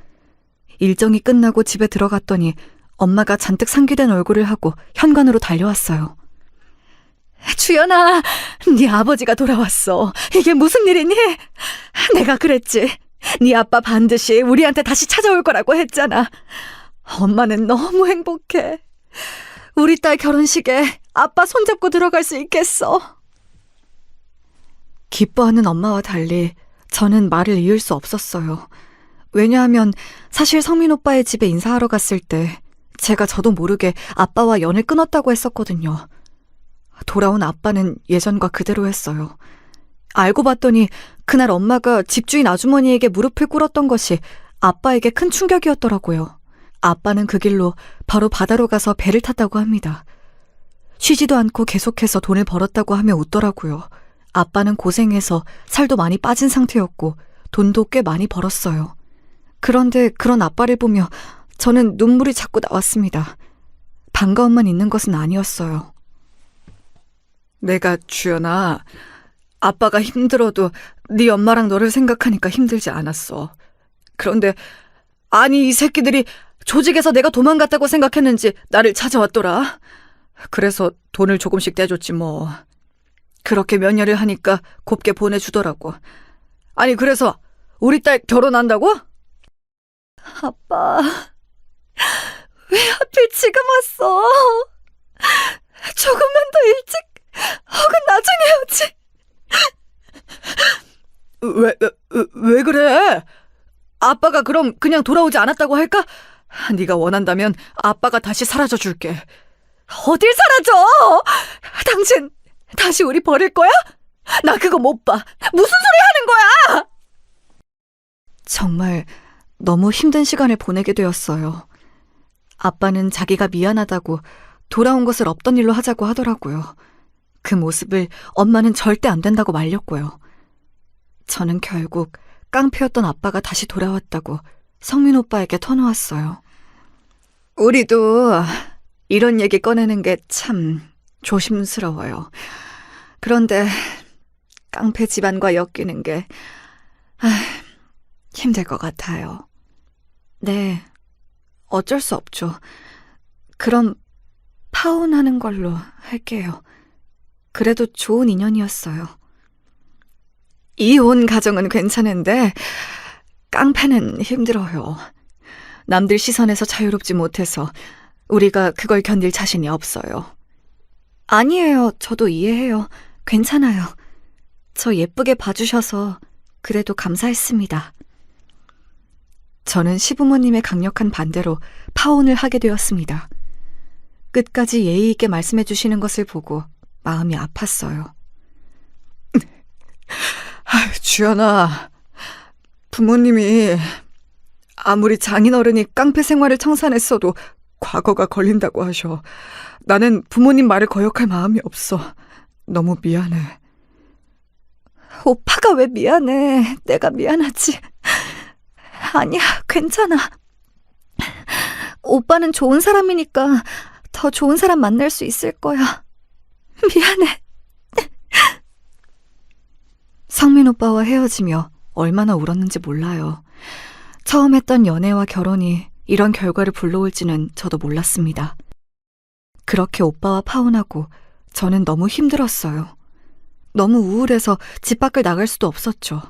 Speaker 2: 일정이 끝나고 집에 들어갔더니 엄마가 잔뜩 상기된 얼굴을 하고 현관으로 달려왔어요. 주연아, 네 아버지가 돌아왔어. 이게 무슨 일이니? 내가 그랬지. 네 아빠 반드시 우리한테 다시 찾아올 거라고 했잖아. 엄마는 너무 행복해. 우리 딸 결혼식에 아빠 손잡고 들어갈 수 있겠어. 기뻐하는 엄마와 달리 저는 말을 이을 수 없었어요. 왜냐하면 사실 성민 오빠의 집에 인사하러 갔을 때 제가 저도 모르게 아빠와 연을 끊었다고 했었거든요. 돌아온 아빠는 예전과 그대로였어요. 알고 봤더니 그날 엄마가 집주인 아주머니에게 무릎을 꿇었던 것이 아빠에게 큰 충격이었더라고요. 아빠는 그 길로 바로 바다로 가서 배를 탔다고 합니다. 쉬지도 않고 계속해서 돈을 벌었다고 하며 웃더라고요. 아빠는 고생해서 살도 많이 빠진 상태였고 돈도 꽤 많이 벌었어요. 그런데 그런 아빠를 보며 저는 눈물이 자꾸 나왔습니다. 반가움만 있는 것은 아니었어요. 내가 주연아, 아빠가 힘들어도 네 엄마랑 너를 생각하니까 힘들지 않았어. 그런데 아니 이 새끼들이 조직에서 내가 도망갔다고 생각했는지 나를 찾아왔더라. 그래서 돈을 조금씩 떼줬지 뭐. 그렇게 몇 년을 하니까 곱게 보내주더라고. 아니 그래서 우리 딸 결혼한다고? 아빠, 왜 하필 지금 왔어? 조금만 더 일찍 혹은 나중에 오지. 왜 그래? 아빠가 그럼 그냥 돌아오지 않았다고 할까? 네가 원한다면 아빠가 다시 사라져 줄게. 어딜 사라져? 당신 다시 우리 버릴 거야? 나 그거 못 봐. 무슨 소리 하는 거야? 정말 너무 힘든 시간을 보내게 되었어요. 아빠는 자기가 미안하다고 돌아온 것을 없던 일로 하자고 하더라고요. 그 모습을 엄마는 절대 안 된다고 말렸고요. 저는 결국 깡패였던 아빠가 다시 돌아왔다고 성민 오빠에게 터놓았어요. 우리도 이런 얘기 꺼내는 게 참 조심스러워요. 그런데 깡패 집안과 엮이는 게 힘들 것 같아요. 네, 어쩔 수 없죠. 그럼 파혼하는 걸로 할게요. 그래도 좋은 인연이었어요. 이혼 가정은 괜찮은데 깡패는 힘들어요. 남들 시선에서 자유롭지 못해서 우리가 그걸 견딜 자신이 없어요. 아니에요. 저도 이해해요. 괜찮아요. 저 예쁘게 봐주셔서 그래도 감사했습니다. 저는 시부모님의 강력한 반대로 파혼을 하게 되었습니다. 끝까지 예의 있게 말씀해 주시는 것을 보고 마음이 아팠어요. 주연아, 부모님이 아무리 장인어른이 깡패 생활을 청산했어도 과거가 걸린다고 하셔. 나는 부모님 말을 거역할 마음이 없어. 너무 미안해. 오빠가 왜 미안해? 내가 미안하지. 아니야, 괜찮아. 오빠는 좋은 사람이니까 더 좋은 사람 만날 수 있을 거야. 미안해. 성민 오빠와 헤어지며 얼마나 울었는지 몰라요. 처음 했던 연애와 결혼이 이런 결과를 불러올지는 저도 몰랐습니다. 그렇게 오빠와 파혼하고 저는 너무 힘들었어요. 너무 우울해서 집 밖을 나갈 수도 없었죠.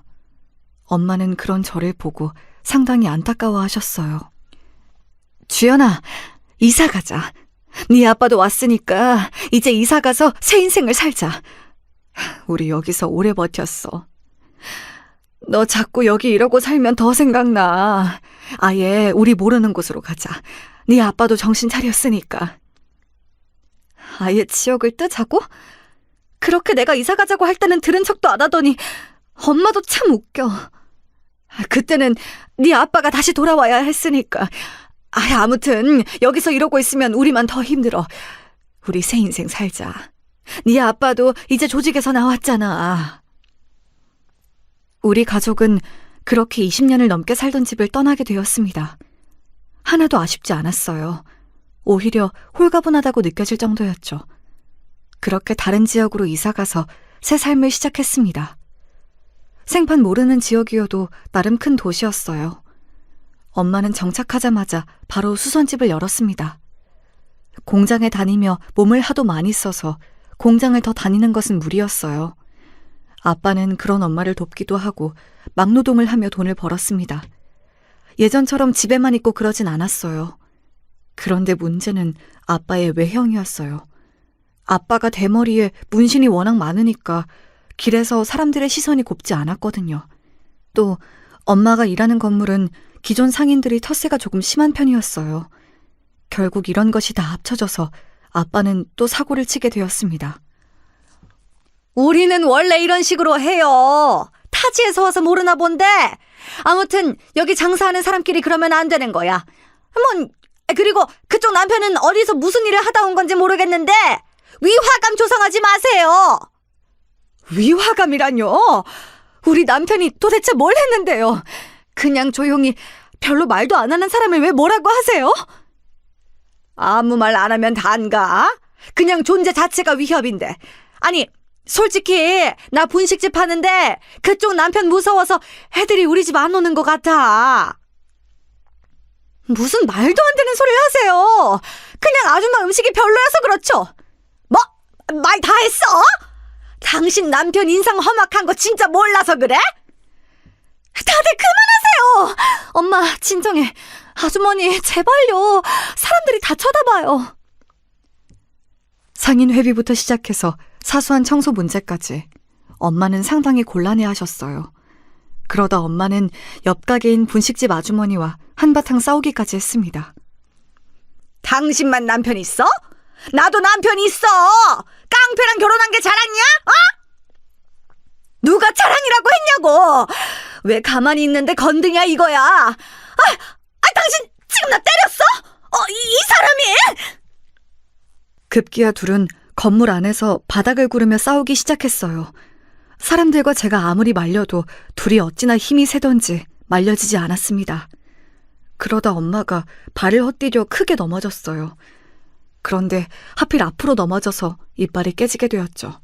Speaker 2: 엄마는 그런 저를 보고 상당히 안타까워하셨어요. 주연아, 이사 가자.
Speaker 3: 네 아빠도 왔으니까 이제 이사 가서 새 인생을 살자. 우리 여기서 오래 버텼어. 너 자꾸 여기 이러고 살면 더 생각나. 아예 우리 모르는 곳으로 가자. 네 아빠도 정신 차렸으니까. 아예 지역을 뜨자고? 그렇게 내가 이사 가자고 할 때는 들은 척도 안 하더니 엄마도 참 웃겨. 그때는 네 아빠가 다시 돌아와야 했으니까. 아무튼 여기서 이러고 있으면 우리만 더 힘들어. 우리 새 인생 살자. 네 아빠도 이제 조직에서 나왔잖아. 우리 가족은 그렇게 20년을 넘게 살던 집을 떠나게 되었습니다. 하나도 아쉽지 않았어요. 오히려 홀가분하다고 느껴질 정도였죠. 그렇게 다른 지역으로 이사가서 새 삶을 시작했습니다. 생판 모르는 지역이어도 나름 큰 도시였어요. 엄마는 정착하자마자 바로 수선집을 열었습니다. 공장에 다니며 몸을 하도 많이 써서 공장을 더 다니는 것은 무리였어요. 아빠는 그런 엄마를 돕기도 하고 막노동을 하며 돈을 벌었습니다. 예전처럼 집에만 있고 그러진 않았어요. 그런데 문제는 아빠의 외형이었어요. 아빠가 대머리에 문신이 워낙 많으니까 길에서 사람들의 시선이 곱지 않았거든요. 또 엄마가 일하는 건물은 기존 상인들이 텃세가 조금 심한 편이었어요. 결국 이런 것이 다 합쳐져서 아빠는 또 사고를 치게 되었습니다.
Speaker 4: 우리는 원래 이런 식으로 해요. 타지에서 와서 모르나 본데. 아무튼 여기 장사하는 사람끼리 그러면 안 되는 거야. 그리고 그쪽 남편은 어디서 무슨 일을 하다 온 건지 모르겠는데 위화감 조성하지 마세요.
Speaker 3: 위화감이라뇨? 우리 남편이 도대체 뭘 했는데요? 그냥 조용히 별로 말도 안 하는 사람을 왜 뭐라고 하세요?
Speaker 4: 아무 말 안 하면 단가? 그냥 존재 자체가 위협인데. 아니 솔직히 나 분식집 하는데 그쪽 남편 무서워서 애들이 우리 집 안 오는 것 같아.
Speaker 3: 무슨 말도 안 되는 소리를 하세요.
Speaker 4: 그냥 아줌마 음식이 별로여서 그렇죠. 뭐? 말 다 했어? 당신 남편 인상 험악한 거 진짜 몰라서 그래?
Speaker 3: 다들 그만하세요. 엄마 진정해. 아주머니 제발요. 사람들이 다 쳐다봐요. 상인 회비부터 시작해서 사소한 청소 문제까지 엄마는 상당히 곤란해하셨어요. 그러다 엄마는 옆 가게인 분식집 아주머니와 한바탕 싸우기까지 했습니다.
Speaker 4: 당신만 남편 있어? 나도 남편 있어. 깡패랑 결혼한 게 자랑이야? 누가 자랑이라고 했냐고. 왜 가만히 있는데 건드냐 이거야. 당신 지금 나 때렸어? 이 사람이?
Speaker 2: 급기야 둘은 건물 안에서 바닥을 구르며 싸우기 시작했어요. 사람들과 제가 아무리 말려도 둘이 어찌나 힘이 세던지 말려지지 않았습니다. 그러다 엄마가 발을 헛디뎌 크게 넘어졌어요. 그런데 하필 앞으로 넘어져서 이빨이 깨지게 되었죠.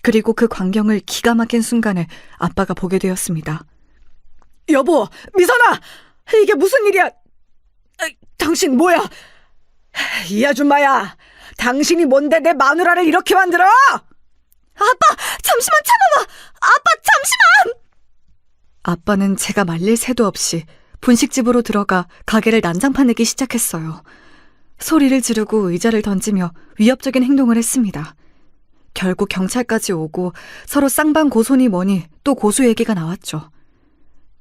Speaker 2: 그리고 그 광경을 기가 막힌 순간에 아빠가 보게 되었습니다.
Speaker 4: 여보, 미선아, 이게 무슨 일이야? 당신 뭐야? 이 아줌마야, 당신이 뭔데 내 마누라를 이렇게 만들어? 아빠, 잠시만 참아봐. 아빠, 잠시만.
Speaker 2: 아빠는 제가 말릴 새도 없이 분식집으로 들어가 가게를 난장판내기 시작했어요. 소리를 지르고 의자를 던지며 위협적인 행동을 했습니다. 결국 경찰까지 오고 서로 쌍방 고소니 뭐니 또 고소 얘기가 나왔죠.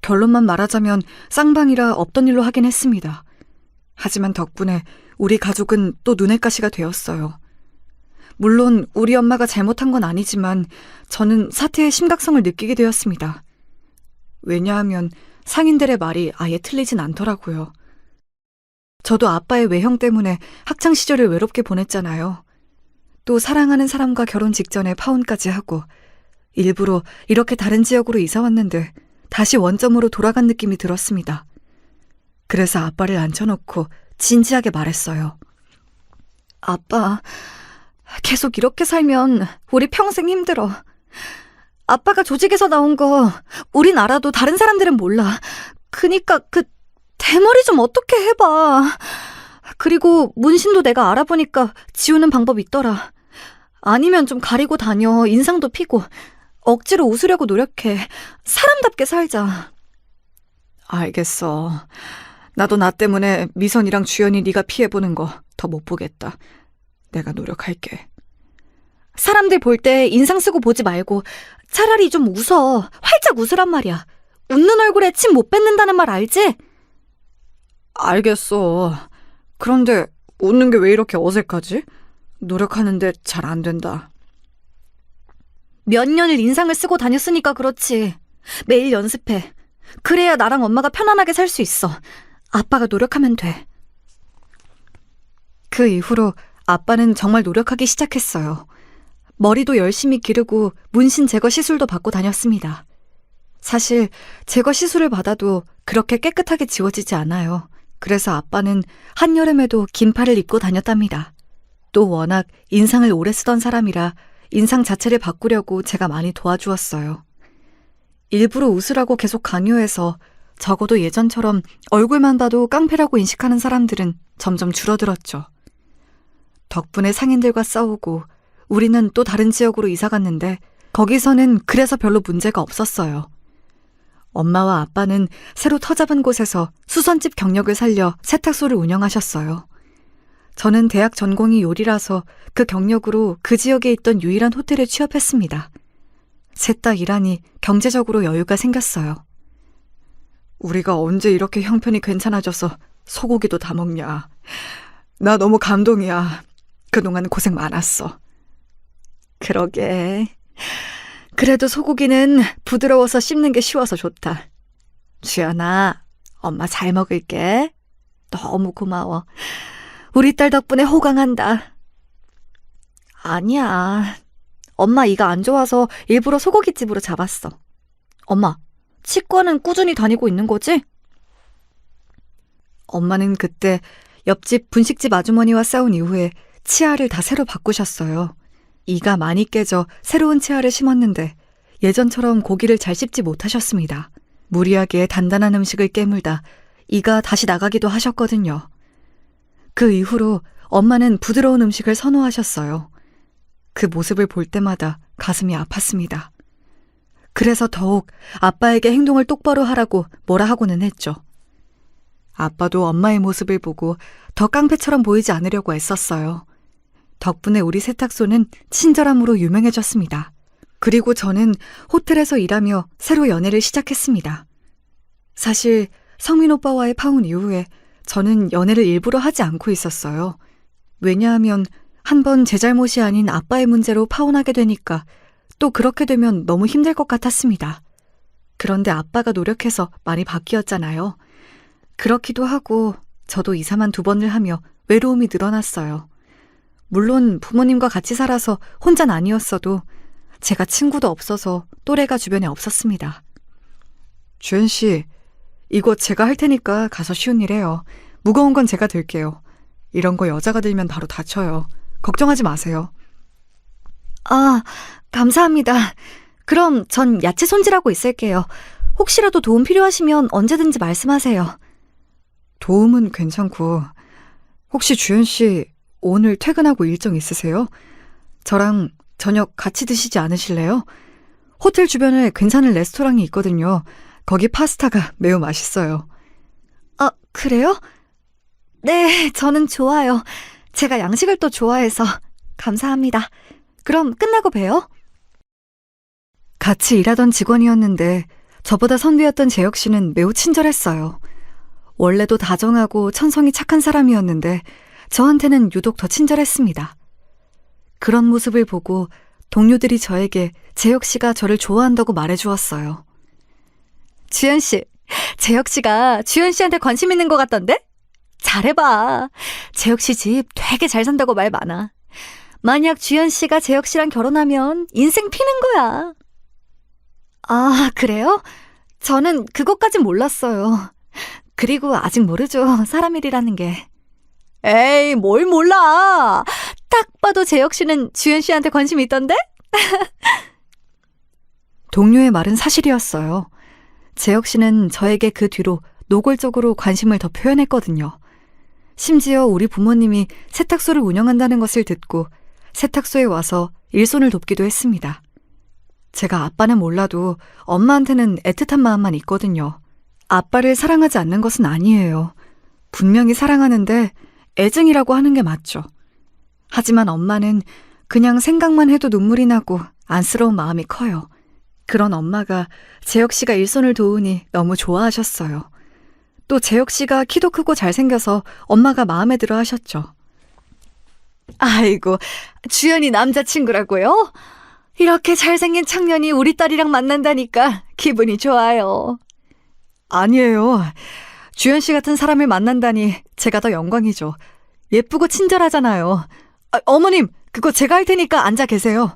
Speaker 2: 결론만 말하자면 쌍방이라 없던 일로 하긴 했습니다. 하지만 덕분에 우리 가족은 또 눈의 가시가 되었어요. 물론 우리 엄마가 잘못한 건 아니지만 저는 사태의 심각성을 느끼게 되었습니다. 왜냐하면 상인들의 말이 아예 틀리진 않더라고요. 저도 아빠의 외형 때문에 학창시절을 외롭게 보냈잖아요. 또 사랑하는 사람과 결혼 직전에 파혼까지 하고 일부러 이렇게 다른 지역으로 이사 왔는데 다시 원점으로 돌아간 느낌이 들었습니다. 그래서 아빠를 앉혀놓고 진지하게 말했어요. 아빠, 계속 이렇게 살면 우리 평생 힘들어. 아빠가 조직에서 나온 거 우린 알아도 다른 사람들은 몰라. 그니까 그 대머리 좀 어떻게 해봐. 그리고 문신도 내가 알아보니까 지우는 방법 있더라. 아니면 좀 가리고 다녀. 인상도 피고. 억지로 웃으려고 노력해. 사람답게 살자. 알겠어.
Speaker 3: 나도 나 때문에 미선이랑 주연이 네가 피해보는 거 더 못 보겠다. 내가 노력할게.
Speaker 4: 사람들 볼 때 인상 쓰고 보지 말고 차라리 좀 웃어. 활짝 웃으란 말이야. 웃는 얼굴에 침 못 뱉는다는 말 알지?
Speaker 3: 알겠어. 그런데 웃는 게 왜 이렇게 어색하지? 노력하는데 잘 안 된다.
Speaker 4: 몇 년을 인상을 쓰고 다녔으니까 그렇지. 매일 연습해. 그래야 나랑 엄마가 편안하게 살 수 있어. 아빠가 노력하면 돼.
Speaker 2: 그 이후로 아빠는 정말 노력하기 시작했어요. 머리도 열심히 기르고 문신 제거 시술도 받고 다녔습니다. 사실 제거 시술을 받아도 그렇게 깨끗하게 지워지지 않아요. 그래서 아빠는 한여름에도 긴팔을 입고 다녔답니다. 또 워낙 인상을 오래 쓰던 사람이라 인상 자체를 바꾸려고 제가 많이 도와주었어요. 일부러 웃으라고 계속 강요해서 적어도 예전처럼 얼굴만 봐도 깡패라고 인식하는 사람들은 점점 줄어들었죠. 덕분에 상인들과 싸우고 우리는 또 다른 지역으로 이사 갔는데 거기서는 그래서 별로 문제가 없었어요. 엄마와 아빠는 새로 터잡은 곳에서 수선집 경력을 살려 세탁소를 운영하셨어요. 저는 대학 전공이 요리라서 그 경력으로 그 지역에 있던 유일한 호텔에 취업했습니다. 셋 다 일하니 경제적으로 여유가 생겼어요.
Speaker 3: 우리가 언제 이렇게 형편이 괜찮아져서 소고기도 다 먹냐. 나 너무 감동이야. 그동안 고생 많았어.
Speaker 2: 그러게. 그래도 소고기는 부드러워서 씹는 게 쉬워서 좋다. 주연아, 엄마 잘 먹을게. 너무 고마워. 우리 딸 덕분에 호강한다. 아니야. 엄마 이가 안 좋아서 일부러 소고기집으로 잡았어. 엄마, 치과는 꾸준히 다니고 있는 거지? 엄마는 그때 옆집 분식집 아주머니와 싸운 이후에 치아를 다 새로 바꾸셨어요. 이가 많이 깨져 새로운 치아를 심었는데 예전처럼 고기를 잘 씹지 못하셨습니다. 무리하게 단단한 음식을 깨물다 이가 다시 나가기도 하셨거든요. 그 이후로 엄마는 부드러운 음식을 선호하셨어요. 그 모습을 볼 때마다 가슴이 아팠습니다. 그래서 더욱 아빠에게 행동을 똑바로 하라고 뭐라 하고는 했죠. 아빠도 엄마의 모습을 보고 더 깡패처럼 보이지 않으려고 애썼어요. 덕분에 우리 세탁소는 친절함으로 유명해졌습니다. 그리고 저는 호텔에서 일하며 새로 연애를 시작했습니다. 사실 성민 오빠와의 파혼 이후에 저는 연애를 일부러 하지 않고 있었어요. 왜냐하면 한번 제 잘못이 아닌 아빠의 문제로 파혼하게 되니까 또 그렇게 되면 너무 힘들 것 같았습니다. 그런데 아빠가 노력해서 많이 바뀌었잖아요. 그렇기도 하고 저도 이사만 2번을 하며 외로움이 늘어났어요. 물론 부모님과 같이 살아서 혼자는 아니었어도 제가 친구도 없어서 또래가 주변에 없었습니다.
Speaker 3: 주연 씨, 이거 제가 할 테니까 가서 쉬운 일 해요. 무거운 건 제가 들게요. 이런 거 여자가 들면 바로 다쳐요. 걱정하지 마세요.
Speaker 4: 아, 감사합니다. 그럼 전 야채 손질하고 있을게요. 혹시라도 도움 필요하시면 언제든지 말씀하세요.
Speaker 3: 도움은 괜찮고 혹시 주연 씨 오늘 퇴근하고 일정 있으세요? 저랑 저녁 같이 드시지 않으실래요? 호텔 주변에 괜찮은 레스토랑이 있거든요. 거기 파스타가 매우 맛있어요.
Speaker 4: 아, 그래요? 네, 저는 좋아요. 제가 양식을 또 좋아해서. 감사합니다. 그럼 끝나고 봬요.
Speaker 2: 같이 일하던 직원이었는데 저보다 선배였던 재혁 씨는 매우 친절했어요. 원래도 다정하고 천성이 착한 사람이었는데 저한테는 유독 더 친절했습니다. 그런 모습을 보고 동료들이 저에게 재혁 씨가 저를 좋아한다고 말해주었어요.
Speaker 4: 주연 씨, 재혁 씨가 주연 씨한테 관심 있는 것 같던데? 잘해봐. 재혁 씨 집 되게 잘 산다고 말 많아. 만약 주연 씨가 재혁 씨랑 결혼하면 인생 피는 거야. 아, 그래요? 저는 그것까진 몰랐어요. 그리고 아직 모르죠. 사람 일이라는 게. 에이, 뭘 몰라. 딱 봐도 재혁 씨는 주연 씨한테 관심이 있던데?
Speaker 2: 동료의 말은 사실이었어요. 재혁 씨는 저에게 그 뒤로 노골적으로 관심을 더 표현했거든요. 심지어 우리 부모님이 세탁소를 운영한다는 것을 듣고 세탁소에 와서 일손을 돕기도 했습니다. 제가 아빠는 몰라도 엄마한테는 애틋한 마음만 있거든요. 아빠를 사랑하지 않는 것은 아니에요.
Speaker 3: 분명히 사랑하는데 애증이라고 하는 게 맞죠. 하지만 엄마는 그냥 생각만 해도 눈물이 나고 안쓰러운 마음이 커요. 그런 엄마가 재혁 씨가 일손을 도우니 너무 좋아하셨어요. 또 재혁 씨가 키도 크고 잘생겨서 엄마가 마음에 들어 하셨죠.
Speaker 4: 아이고, 주연이 남자친구라고요? 이렇게 잘생긴 청년이 우리 딸이랑 만난다니까 기분이 좋아요.
Speaker 3: 아니에요. 주연 씨 같은 사람을 만난다니 제가 더 영광이죠. 예쁘고 친절하잖아요. 어머님, 그거 제가 할 테니까 앉아 계세요.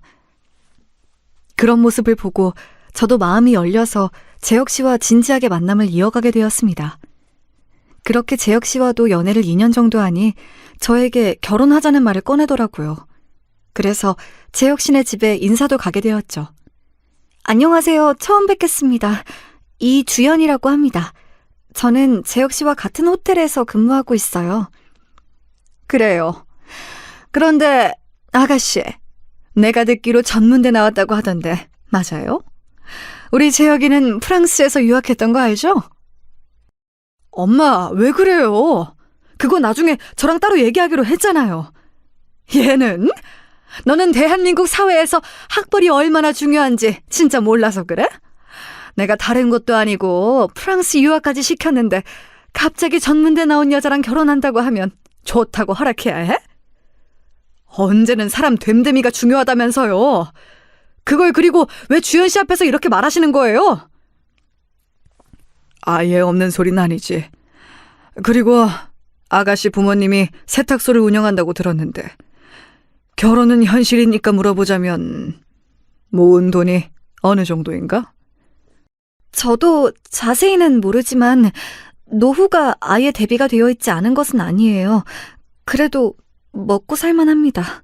Speaker 3: 그런 모습을 보고 저도 마음이 열려서 재혁 씨와 진지하게 만남을 이어가게 되었습니다. 그렇게 재혁 씨와도 연애를 2년 정도 하니 저에게 결혼하자는 말을 꺼내더라고요. 그래서 재혁 씨네 집에 인사도 가게 되었죠. 안녕하세요. 처음 뵙겠습니다. 이주연이라고 합니다. 저는 재혁 씨와 같은 호텔에서 근무하고 있어요.
Speaker 4: 그래요. 그런데 아가씨, 내가 듣기로 전문대 나왔다고 하던데 맞아요? 우리 재혁이는 프랑스에서 유학했던 거 알죠?
Speaker 3: 엄마, 왜 그래요? 그거 나중에 저랑 따로 얘기하기로 했잖아요.
Speaker 4: 얘는? 너는 대한민국 사회에서 학벌이 얼마나 중요한지 진짜 몰라서 그래? 내가 다른 것도 아니고 프랑스 유학까지 시켰는데 갑자기 전문대 나온 여자랑 결혼한다고 하면 좋다고 허락해야 해?
Speaker 3: 언제는 사람 됨됨이가 중요하다면서요. 그걸 그리고 왜 주연 씨 앞에서 이렇게 말하시는 거예요? 아예 없는 소리는 아니지. 그리고 아가씨 부모님이 세탁소를 운영한다고 들었는데 결혼은 현실이니까 물어보자면 모은 돈이 어느 정도인가?
Speaker 2: 저도 자세히는 모르지만 노후가 아예 대비가 되어 있지 않은 것은 아니에요. 그래도 먹고 살만합니다.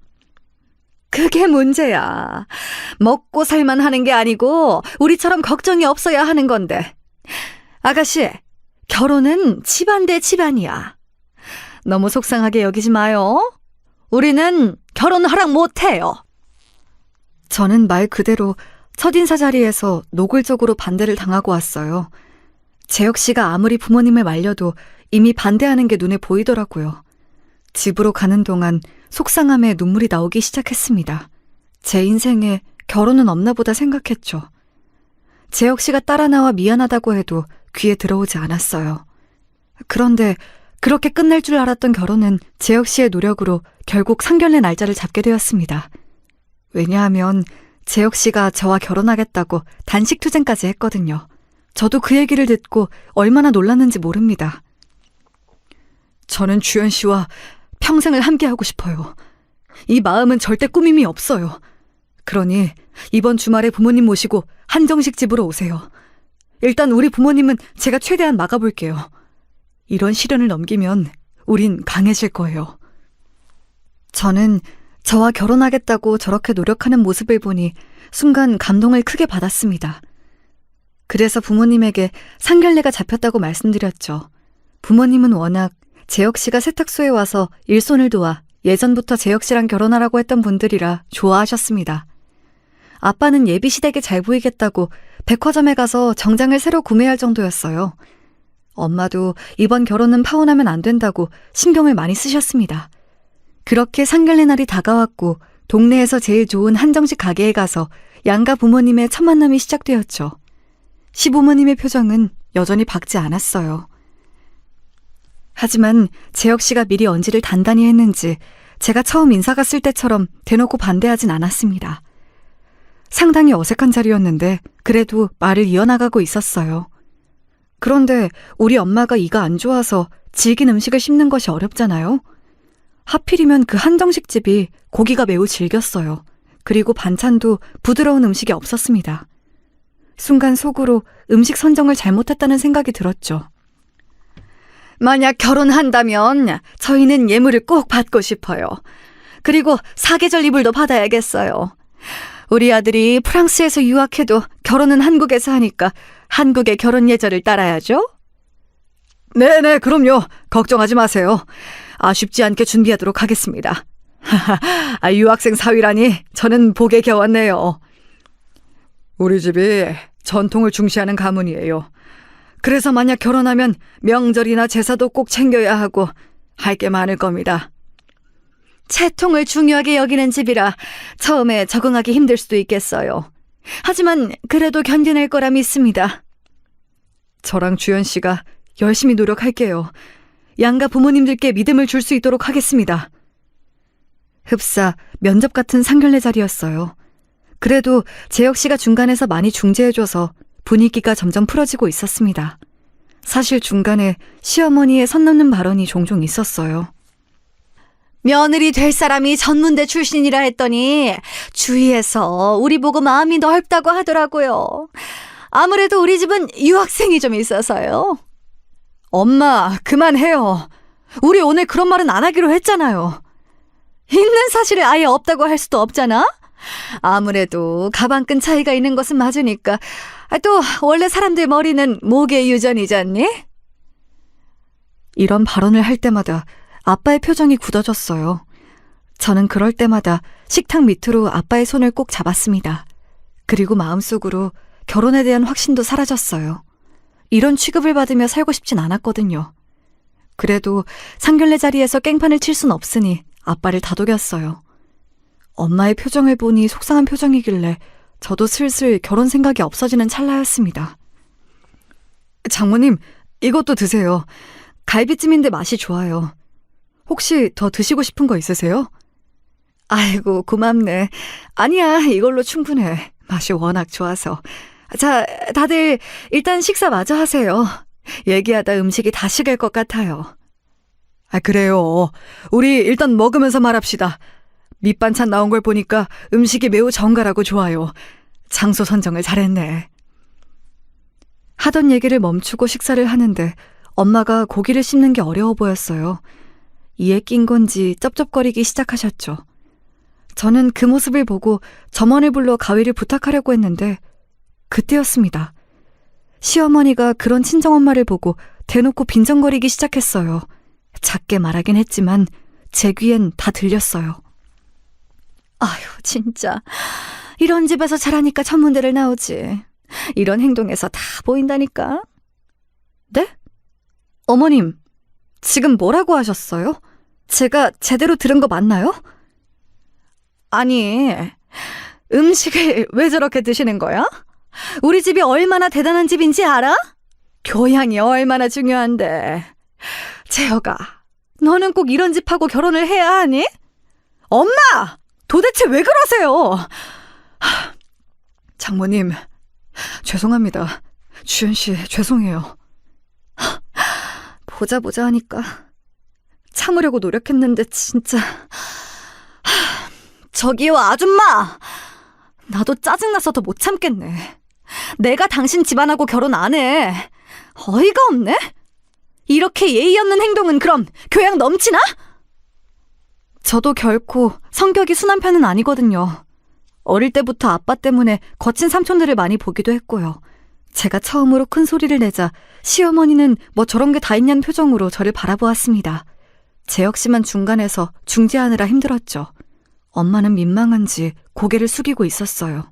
Speaker 4: 그게 문제야. 먹고 살만 하는 게 아니고 우리처럼 걱정이 없어야 하는 건데. 아가씨, 결혼은 집안 대 집안이야. 너무 속상하게 여기지 마요. 우리는 결혼 허락 못해요.
Speaker 2: 저는 말 그대로 첫인사 자리에서 노골적으로 반대를 당하고 왔어요. 재혁 씨가 아무리 부모님을 말려도 이미 반대하는 게 눈에 보이더라고요. 집으로 가는 동안 속상함에 눈물이 나오기 시작했습니다. 제 인생에 결혼은 없나 보다 생각했죠. 재혁 씨가 따라 나와 미안하다고 해도 귀에 들어오지 않았어요. 그런데 그렇게 끝날 줄 알았던 결혼은 재혁 씨의 노력으로 결국 상견례 날짜를 잡게 되었습니다. 왜냐하면 재혁 씨가 저와 결혼하겠다고 단식 투쟁까지 했거든요. 저도 그 얘기를 듣고 얼마나 놀랐는지 모릅니다. 저는 주연 씨와 평생을 함께하고 싶어요. 이 마음은 절대 꾸밈이 없어요. 그러니 이번 주말에 부모님 모시고 한정식 집으로 오세요. 일단 우리 부모님은 제가 최대한 막아볼게요. 이런 시련을 넘기면 우린 강해질 거예요. 저는 저와 결혼하겠다고 저렇게 노력하는 모습을 보니 순간 감동을 크게 받았습니다. 그래서 부모님에게 상견례가 잡혔다고 말씀드렸죠. 부모님은 워낙 재혁 씨가 세탁소에 와서 일손을 도와 예전부터 재혁 씨랑 결혼하라고 했던 분들이라 좋아하셨습니다. 아빠는 예비시댁에 잘 보이겠다고 백화점에 가서 정장을 새로 구매할 정도였어요. 엄마도 이번 결혼은 파혼하면 안 된다고 신경을 많이 쓰셨습니다. 그렇게 상견례 날이 다가왔고 동네에서 제일 좋은 한정식 가게에 가서 양가 부모님의 첫 만남이 시작되었죠. 시부모님의 표정은 여전히 밝지 않았어요. 하지만 재혁 씨가 미리 언지를 단단히 했는지 제가 처음 인사 갔을 때처럼 대놓고 반대하진 않았습니다. 상당히 어색한 자리였는데 그래도 말을 이어나가고 있었어요. 그런데 우리 엄마가 이가 안 좋아서 질긴 음식을 씹는 것이 어렵잖아요. 하필이면 그 한정식집이 고기가 매우 질겼어요. 그리고 반찬도 부드러운 음식이 없었습니다. 순간 속으로 음식 선정을 잘못했다는 생각이 들었죠.
Speaker 4: 만약 결혼한다면 저희는 예물을 꼭 받고 싶어요. 그리고 사계절 이불도 받아야겠어요. 우리 아들이 프랑스에서 유학해도 결혼은 한국에서 하니까 한국의 결혼 예절을 따라야죠.
Speaker 3: 네네, 그럼요. 걱정하지 마세요. 아쉽지 않게 준비하도록 하겠습니다. 유학생 사위라니 저는 복에 겨웠네요. 우리 집이 전통을 중시하는 가문이에요. 그래서 만약 결혼하면 명절이나 제사도 꼭 챙겨야 하고 할 게 많을 겁니다.
Speaker 4: 채통을 중요하게 여기는 집이라 처음에 적응하기 힘들 수도 있겠어요. 하지만 그래도 견뎌낼 거라 믿습니다.
Speaker 3: 저랑 주연 씨가 열심히 노력할게요. 양가 부모님들께 믿음을 줄 수 있도록 하겠습니다. 흡사 면접 같은 상견례 자리였어요. 그래도 재혁 씨가 중간에서 많이 중재해줘서 분위기가 점점 풀어지고 있었습니다. 사실 중간에 시어머니의 선 넘는 발언이 종종 있었어요.
Speaker 4: 며느리 될 사람이 전문대 출신이라 했더니 주위에서 우리 보고 마음이 넓다고 하더라고요. 아무래도 우리 집은 유학생이 좀 있어서요.
Speaker 3: 엄마, 그만해요. 우리 오늘 그런 말은 안 하기로 했잖아요.
Speaker 4: 있는 사실이 아예 없다고 할 수도 없잖아? 아무래도 가방끈 차이가 있는 것은 맞으니까. 또 원래 사람들 머리는 목의 유전이잖니?
Speaker 3: 이런 발언을 할 때마다 아빠의 표정이 굳어졌어요. 저는 그럴 때마다 식탁 밑으로 아빠의 손을 꼭 잡았습니다. 그리고 마음속으로 결혼에 대한 확신도 사라졌어요. 이런 취급을 받으며 살고 싶진 않았거든요. 그래도 상견례 자리에서 깽판을 칠 순 없으니 아빠를 다독였어요. 엄마의 표정을 보니 속상한 표정이길래 저도 슬슬 결혼 생각이 없어지는 찰나였습니다. 장모님, 이것도 드세요. 갈비찜인데 맛이 좋아요. 혹시 더 드시고 싶은 거 있으세요? 아이고, 고맙네. 아니야, 이걸로 충분해. 맛이 워낙 좋아서. 자, 다들 일단 식사 마저 하세요. 얘기하다 음식이 다 식을 것 같아요. 그래요. 우리 일단 먹으면서 말합시다. 밑반찬 나온 걸 보니까 음식이 매우 정갈하고 좋아요. 장소 선정을 잘했네. 하던 얘기를 멈추고 식사를 하는데 엄마가 고기를 씹는 게 어려워 보였어요. 이에 낀 건지 쩝쩝거리기 시작하셨죠. 저는 그 모습을 보고 점원을 불러 가위를 부탁하려고 했는데 그때였습니다. 시어머니가 그런 친정엄마를 보고 대놓고 빈정거리기 시작했어요. 작게 말하긴 했지만 제 귀엔 다 들렸어요.
Speaker 4: 아휴, 진짜. 이런 집에서 자라니까 천문대를 나오지. 이런 행동에서 다 보인다니까.
Speaker 3: 네? 어머님, 지금 뭐라고 하셨어요? 제가 제대로 들은 거 맞나요?
Speaker 4: 아니, 음식을 왜 저렇게 드시는 거야? 우리 집이 얼마나 대단한 집인지 알아? 교양이 얼마나 중요한데. 재혁아, 너는 꼭 이런 집하고 결혼을 해야 하니? 엄마! 도대체 왜 그러세요?
Speaker 3: 장모님, 죄송합니다. 주연 씨, 죄송해요. 보자 하니까 참으려고 노력했는데 진짜.
Speaker 4: 저기요, 아줌마! 나도 짜증나서 더 못 참겠네. 내가 당신 집안하고 결혼 안 해. 어이가 없네? 이렇게 예의 없는 행동은 그럼 교양 넘치나?
Speaker 3: 저도 결코 성격이 순한 편은 아니거든요. 어릴 때부터 아빠 때문에 거친 삼촌들을 많이 보기도 했고요. 제가 처음으로 큰 소리를 내자 시어머니는 뭐 저런 게 다 있냐는 표정으로 저를 바라보았습니다. 제 역시만 중간에서 중재하느라 힘들었죠. 엄마는 민망한지 고개를 숙이고 있었어요.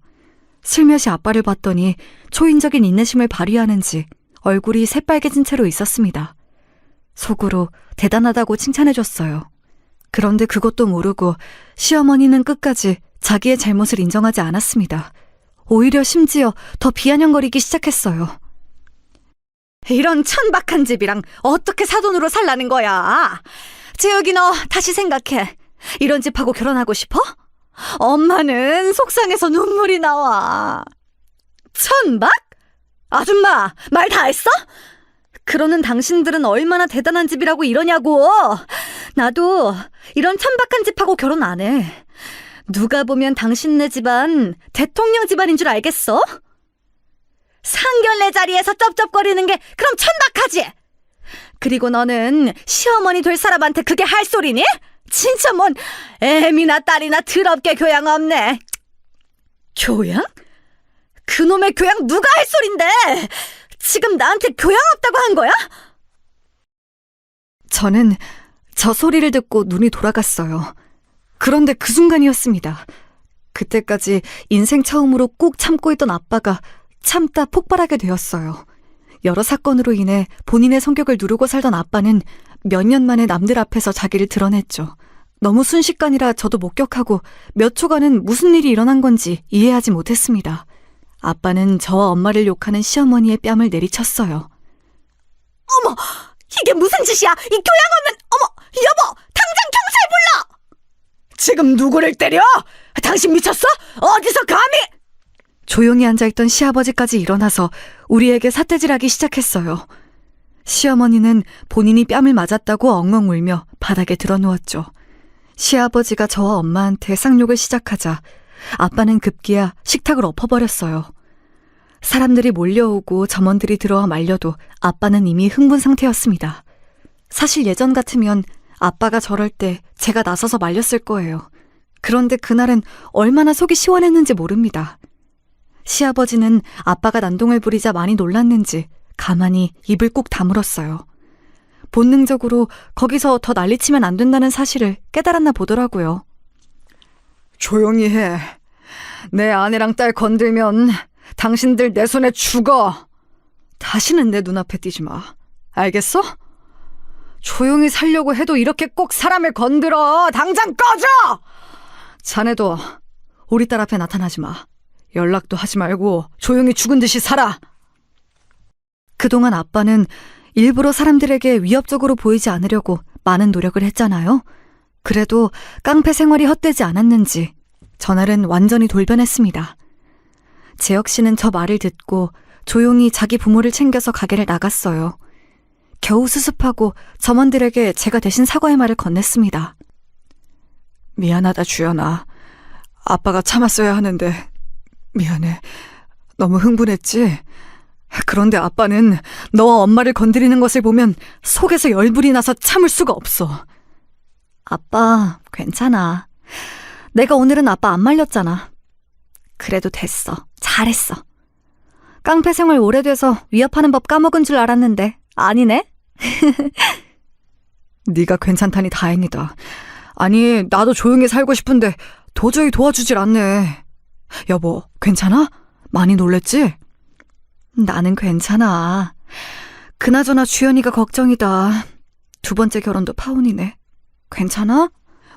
Speaker 3: 슬며시 아빠를 봤더니 초인적인 인내심을 발휘하는지 얼굴이 새빨개진 채로 있었습니다. 속으로 대단하다고 칭찬해줬어요. 그런데 그것도 모르고 시어머니는 끝까지 자기의 잘못을 인정하지 않았습니다. 오히려 심지어 더 비아냥거리기 시작했어요.
Speaker 4: 이런 천박한 집이랑 어떻게 사돈으로 살라는 거야? 재혁이, 너 다시 생각해. 이런 집하고 결혼하고 싶어? 엄마는 속상해서 눈물이 나와. 천박? 아줌마, 말 다 했어? 그러는 당신들은 얼마나 대단한 집이라고 이러냐고. 나도 이런 천박한 집하고 결혼 안 해. 누가 보면 당신네 집안 대통령 집안인 줄 알겠어? 상견례 자리에서 쩝쩝거리는 게 그럼 천박하지? 그리고 너는 시어머니 될 사람한테 그게 할 소리니? 진짜 뭔 애미나 딸이나 더럽게 교양 없네. 교양? 그놈의 교양 누가 할 소린데? 지금 나한테 교양 없다고 한 거야?
Speaker 3: 저는 저 소리를 듣고 눈이 돌아갔어요. 그런데 그 순간이었습니다. 그때까지 인생 처음으로 꾹 참고 있던 아빠가 참다 폭발하게 되었어요.
Speaker 2: 여러 사건으로 인해 본인의 성격을 누르고 살던 아빠는 몇 년 만에 남들 앞에서 자기를 드러냈죠. 너무 순식간이라 저도 목격하고 몇 초간은 무슨 일이 일어난 건지 이해하지 못했습니다. 아빠는 저와 엄마를 욕하는 시어머니의 뺨을 내리쳤어요.
Speaker 4: 어머, 이게 무슨 짓이야? 이 교양 없는, 어머, 여보, 당장 경찰 불러! 지금 누구를 때려? 당신 미쳤어? 어디서 감히?
Speaker 2: 조용히 앉아있던 시아버지까지 일어나서 우리에게 삿대질하기 시작했어요. 시어머니는 본인이 뺨을 맞았다고 엉엉 울며 바닥에 드러누웠죠. 시아버지가 저와 엄마한테 쌍욕을 시작하자 아빠는 급기야 식탁을 엎어버렸어요. 사람들이 몰려오고 점원들이 들어와 말려도 아빠는 이미 흥분 상태였습니다. 사실 예전 같으면 아빠가 저럴 때 제가 나서서 말렸을 거예요. 그런데 그날은 얼마나 속이 시원했는지 모릅니다. 시아버지는 아빠가 난동을 부리자 많이 놀랐는지 가만히 입을 꾹 다물었어요. 본능적으로 거기서 더 난리치면 안 된다는 사실을 깨달았나 보더라고요.
Speaker 3: 조용히 해. 내 아내랑 딸 건들면 당신들 내 손에 죽어. 다시는 내 눈앞에 띄지 마. 알겠어? 조용히 살려고 해도 이렇게 꼭 사람을 건드려. 당장 꺼져! 자네도 우리 딸 앞에 나타나지 마. 연락도 하지 말고 조용히 죽은 듯이 살아.
Speaker 2: 그동안 아빠는 일부러 사람들에게 위협적으로 보이지 않으려고 많은 노력을 했잖아요. 그래도 깡패 생활이 헛되지 않았는지 전날은 완전히 돌변했습니다. 재혁 씨는 저 말을 듣고 조용히 자기 부모를 챙겨서 가게를 나갔어요. 겨우 수습하고 점원들에게 제가 대신 사과의 말을 건넸습니다.
Speaker 3: 미안하다, 주연아. 아빠가 참았어야 하는데 미안해. 너무 흥분했지? 그런데 아빠는 너와 엄마를 건드리는 것을 보면 속에서 열불이 나서 참을 수가 없어.
Speaker 2: 아빠, 괜찮아. 내가 오늘은 아빠 안 말렸잖아. 그래도 됐어. 잘했어. 깡패 생활 오래돼서 위협하는 법 까먹은 줄 알았는데 아니네?
Speaker 3: 네가 괜찮다니 다행이다. 아니, 나도 조용히 살고 싶은데 도저히 도와주질 않네. 여보, 괜찮아? 많이 놀랬지?
Speaker 2: 나는 괜찮아. 그나저나 주연이가 걱정이다. 두 번째 결혼도 파혼이네. 괜찮아?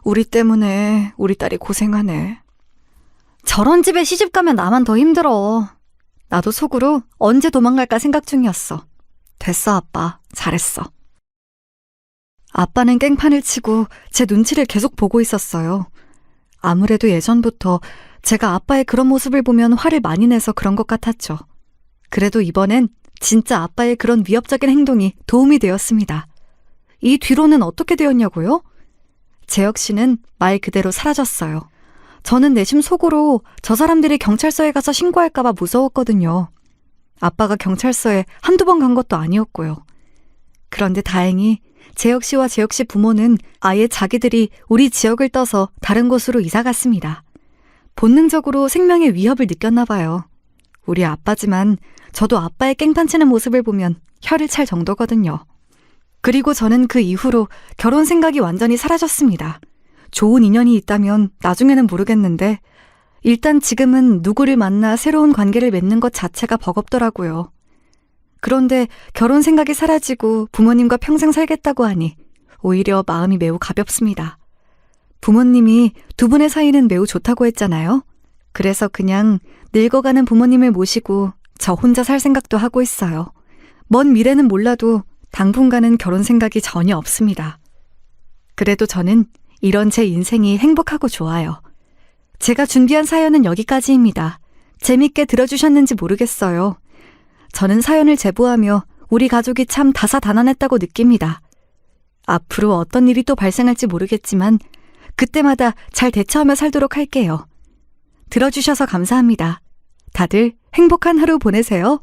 Speaker 2: 우리 때문에 우리 딸이 고생하네. 저런 집에 시집 가면 나만 더 힘들어. 나도 속으로 언제 도망갈까 생각 중이었어. 됐어, 아빠. 잘했어. 아빠는 깽판을 치고 제 눈치를 계속 보고 있었어요. 아무래도 예전부터 제가 아빠의 그런 모습을 보면 화를 많이 내서 그런 것 같았죠. 그래도 이번엔 진짜 아빠의 그런 위협적인 행동이 도움이 되었습니다. 이 뒤로는 어떻게 되었냐고요? 재혁 씨는 말 그대로 사라졌어요. 저는 내심 속으로 저 사람들이 경찰서에 가서 신고할까봐 무서웠거든요. 아빠가 경찰서에 한두 번 간 것도 아니었고요. 그런데 다행히 재혁 씨와 재혁 씨 부모는 아예 자기들이 우리 지역을 떠서 다른 곳으로 이사 갔습니다. 본능적으로 생명의 위협을 느꼈나 봐요. 우리 아빠지만 저도 아빠의 깽판치는 모습을 보면 혀를 찰 정도거든요. 그리고 저는 그 이후로 결혼 생각이 완전히 사라졌습니다. 좋은 인연이 있다면 나중에는 모르겠는데 일단 지금은 누구를 만나 새로운 관계를 맺는 것 자체가 버겁더라고요. 그런데 결혼 생각이 사라지고 부모님과 평생 살겠다고 하니 오히려 마음이 매우 가볍습니다. 부모님이 두 분의 사이는 매우 좋다고 했잖아요. 그래서 그냥 늙어가는 부모님을 모시고 저 혼자 살 생각도 하고 있어요. 먼 미래는 몰라도 당분간은 결혼 생각이 전혀 없습니다. 그래도 저는 이런 제 인생이 행복하고 좋아요. 제가 준비한 사연은 여기까지입니다. 재밌게 들어주셨는지 모르겠어요. 저는 사연을 제보하며 우리 가족이 참 다사다난했다고 느낍니다. 앞으로 어떤 일이 또 발생할지 모르겠지만 그때마다 잘 대처하며 살도록 할게요. 들어주셔서 감사합니다. 다들 행복한 하루 보내세요.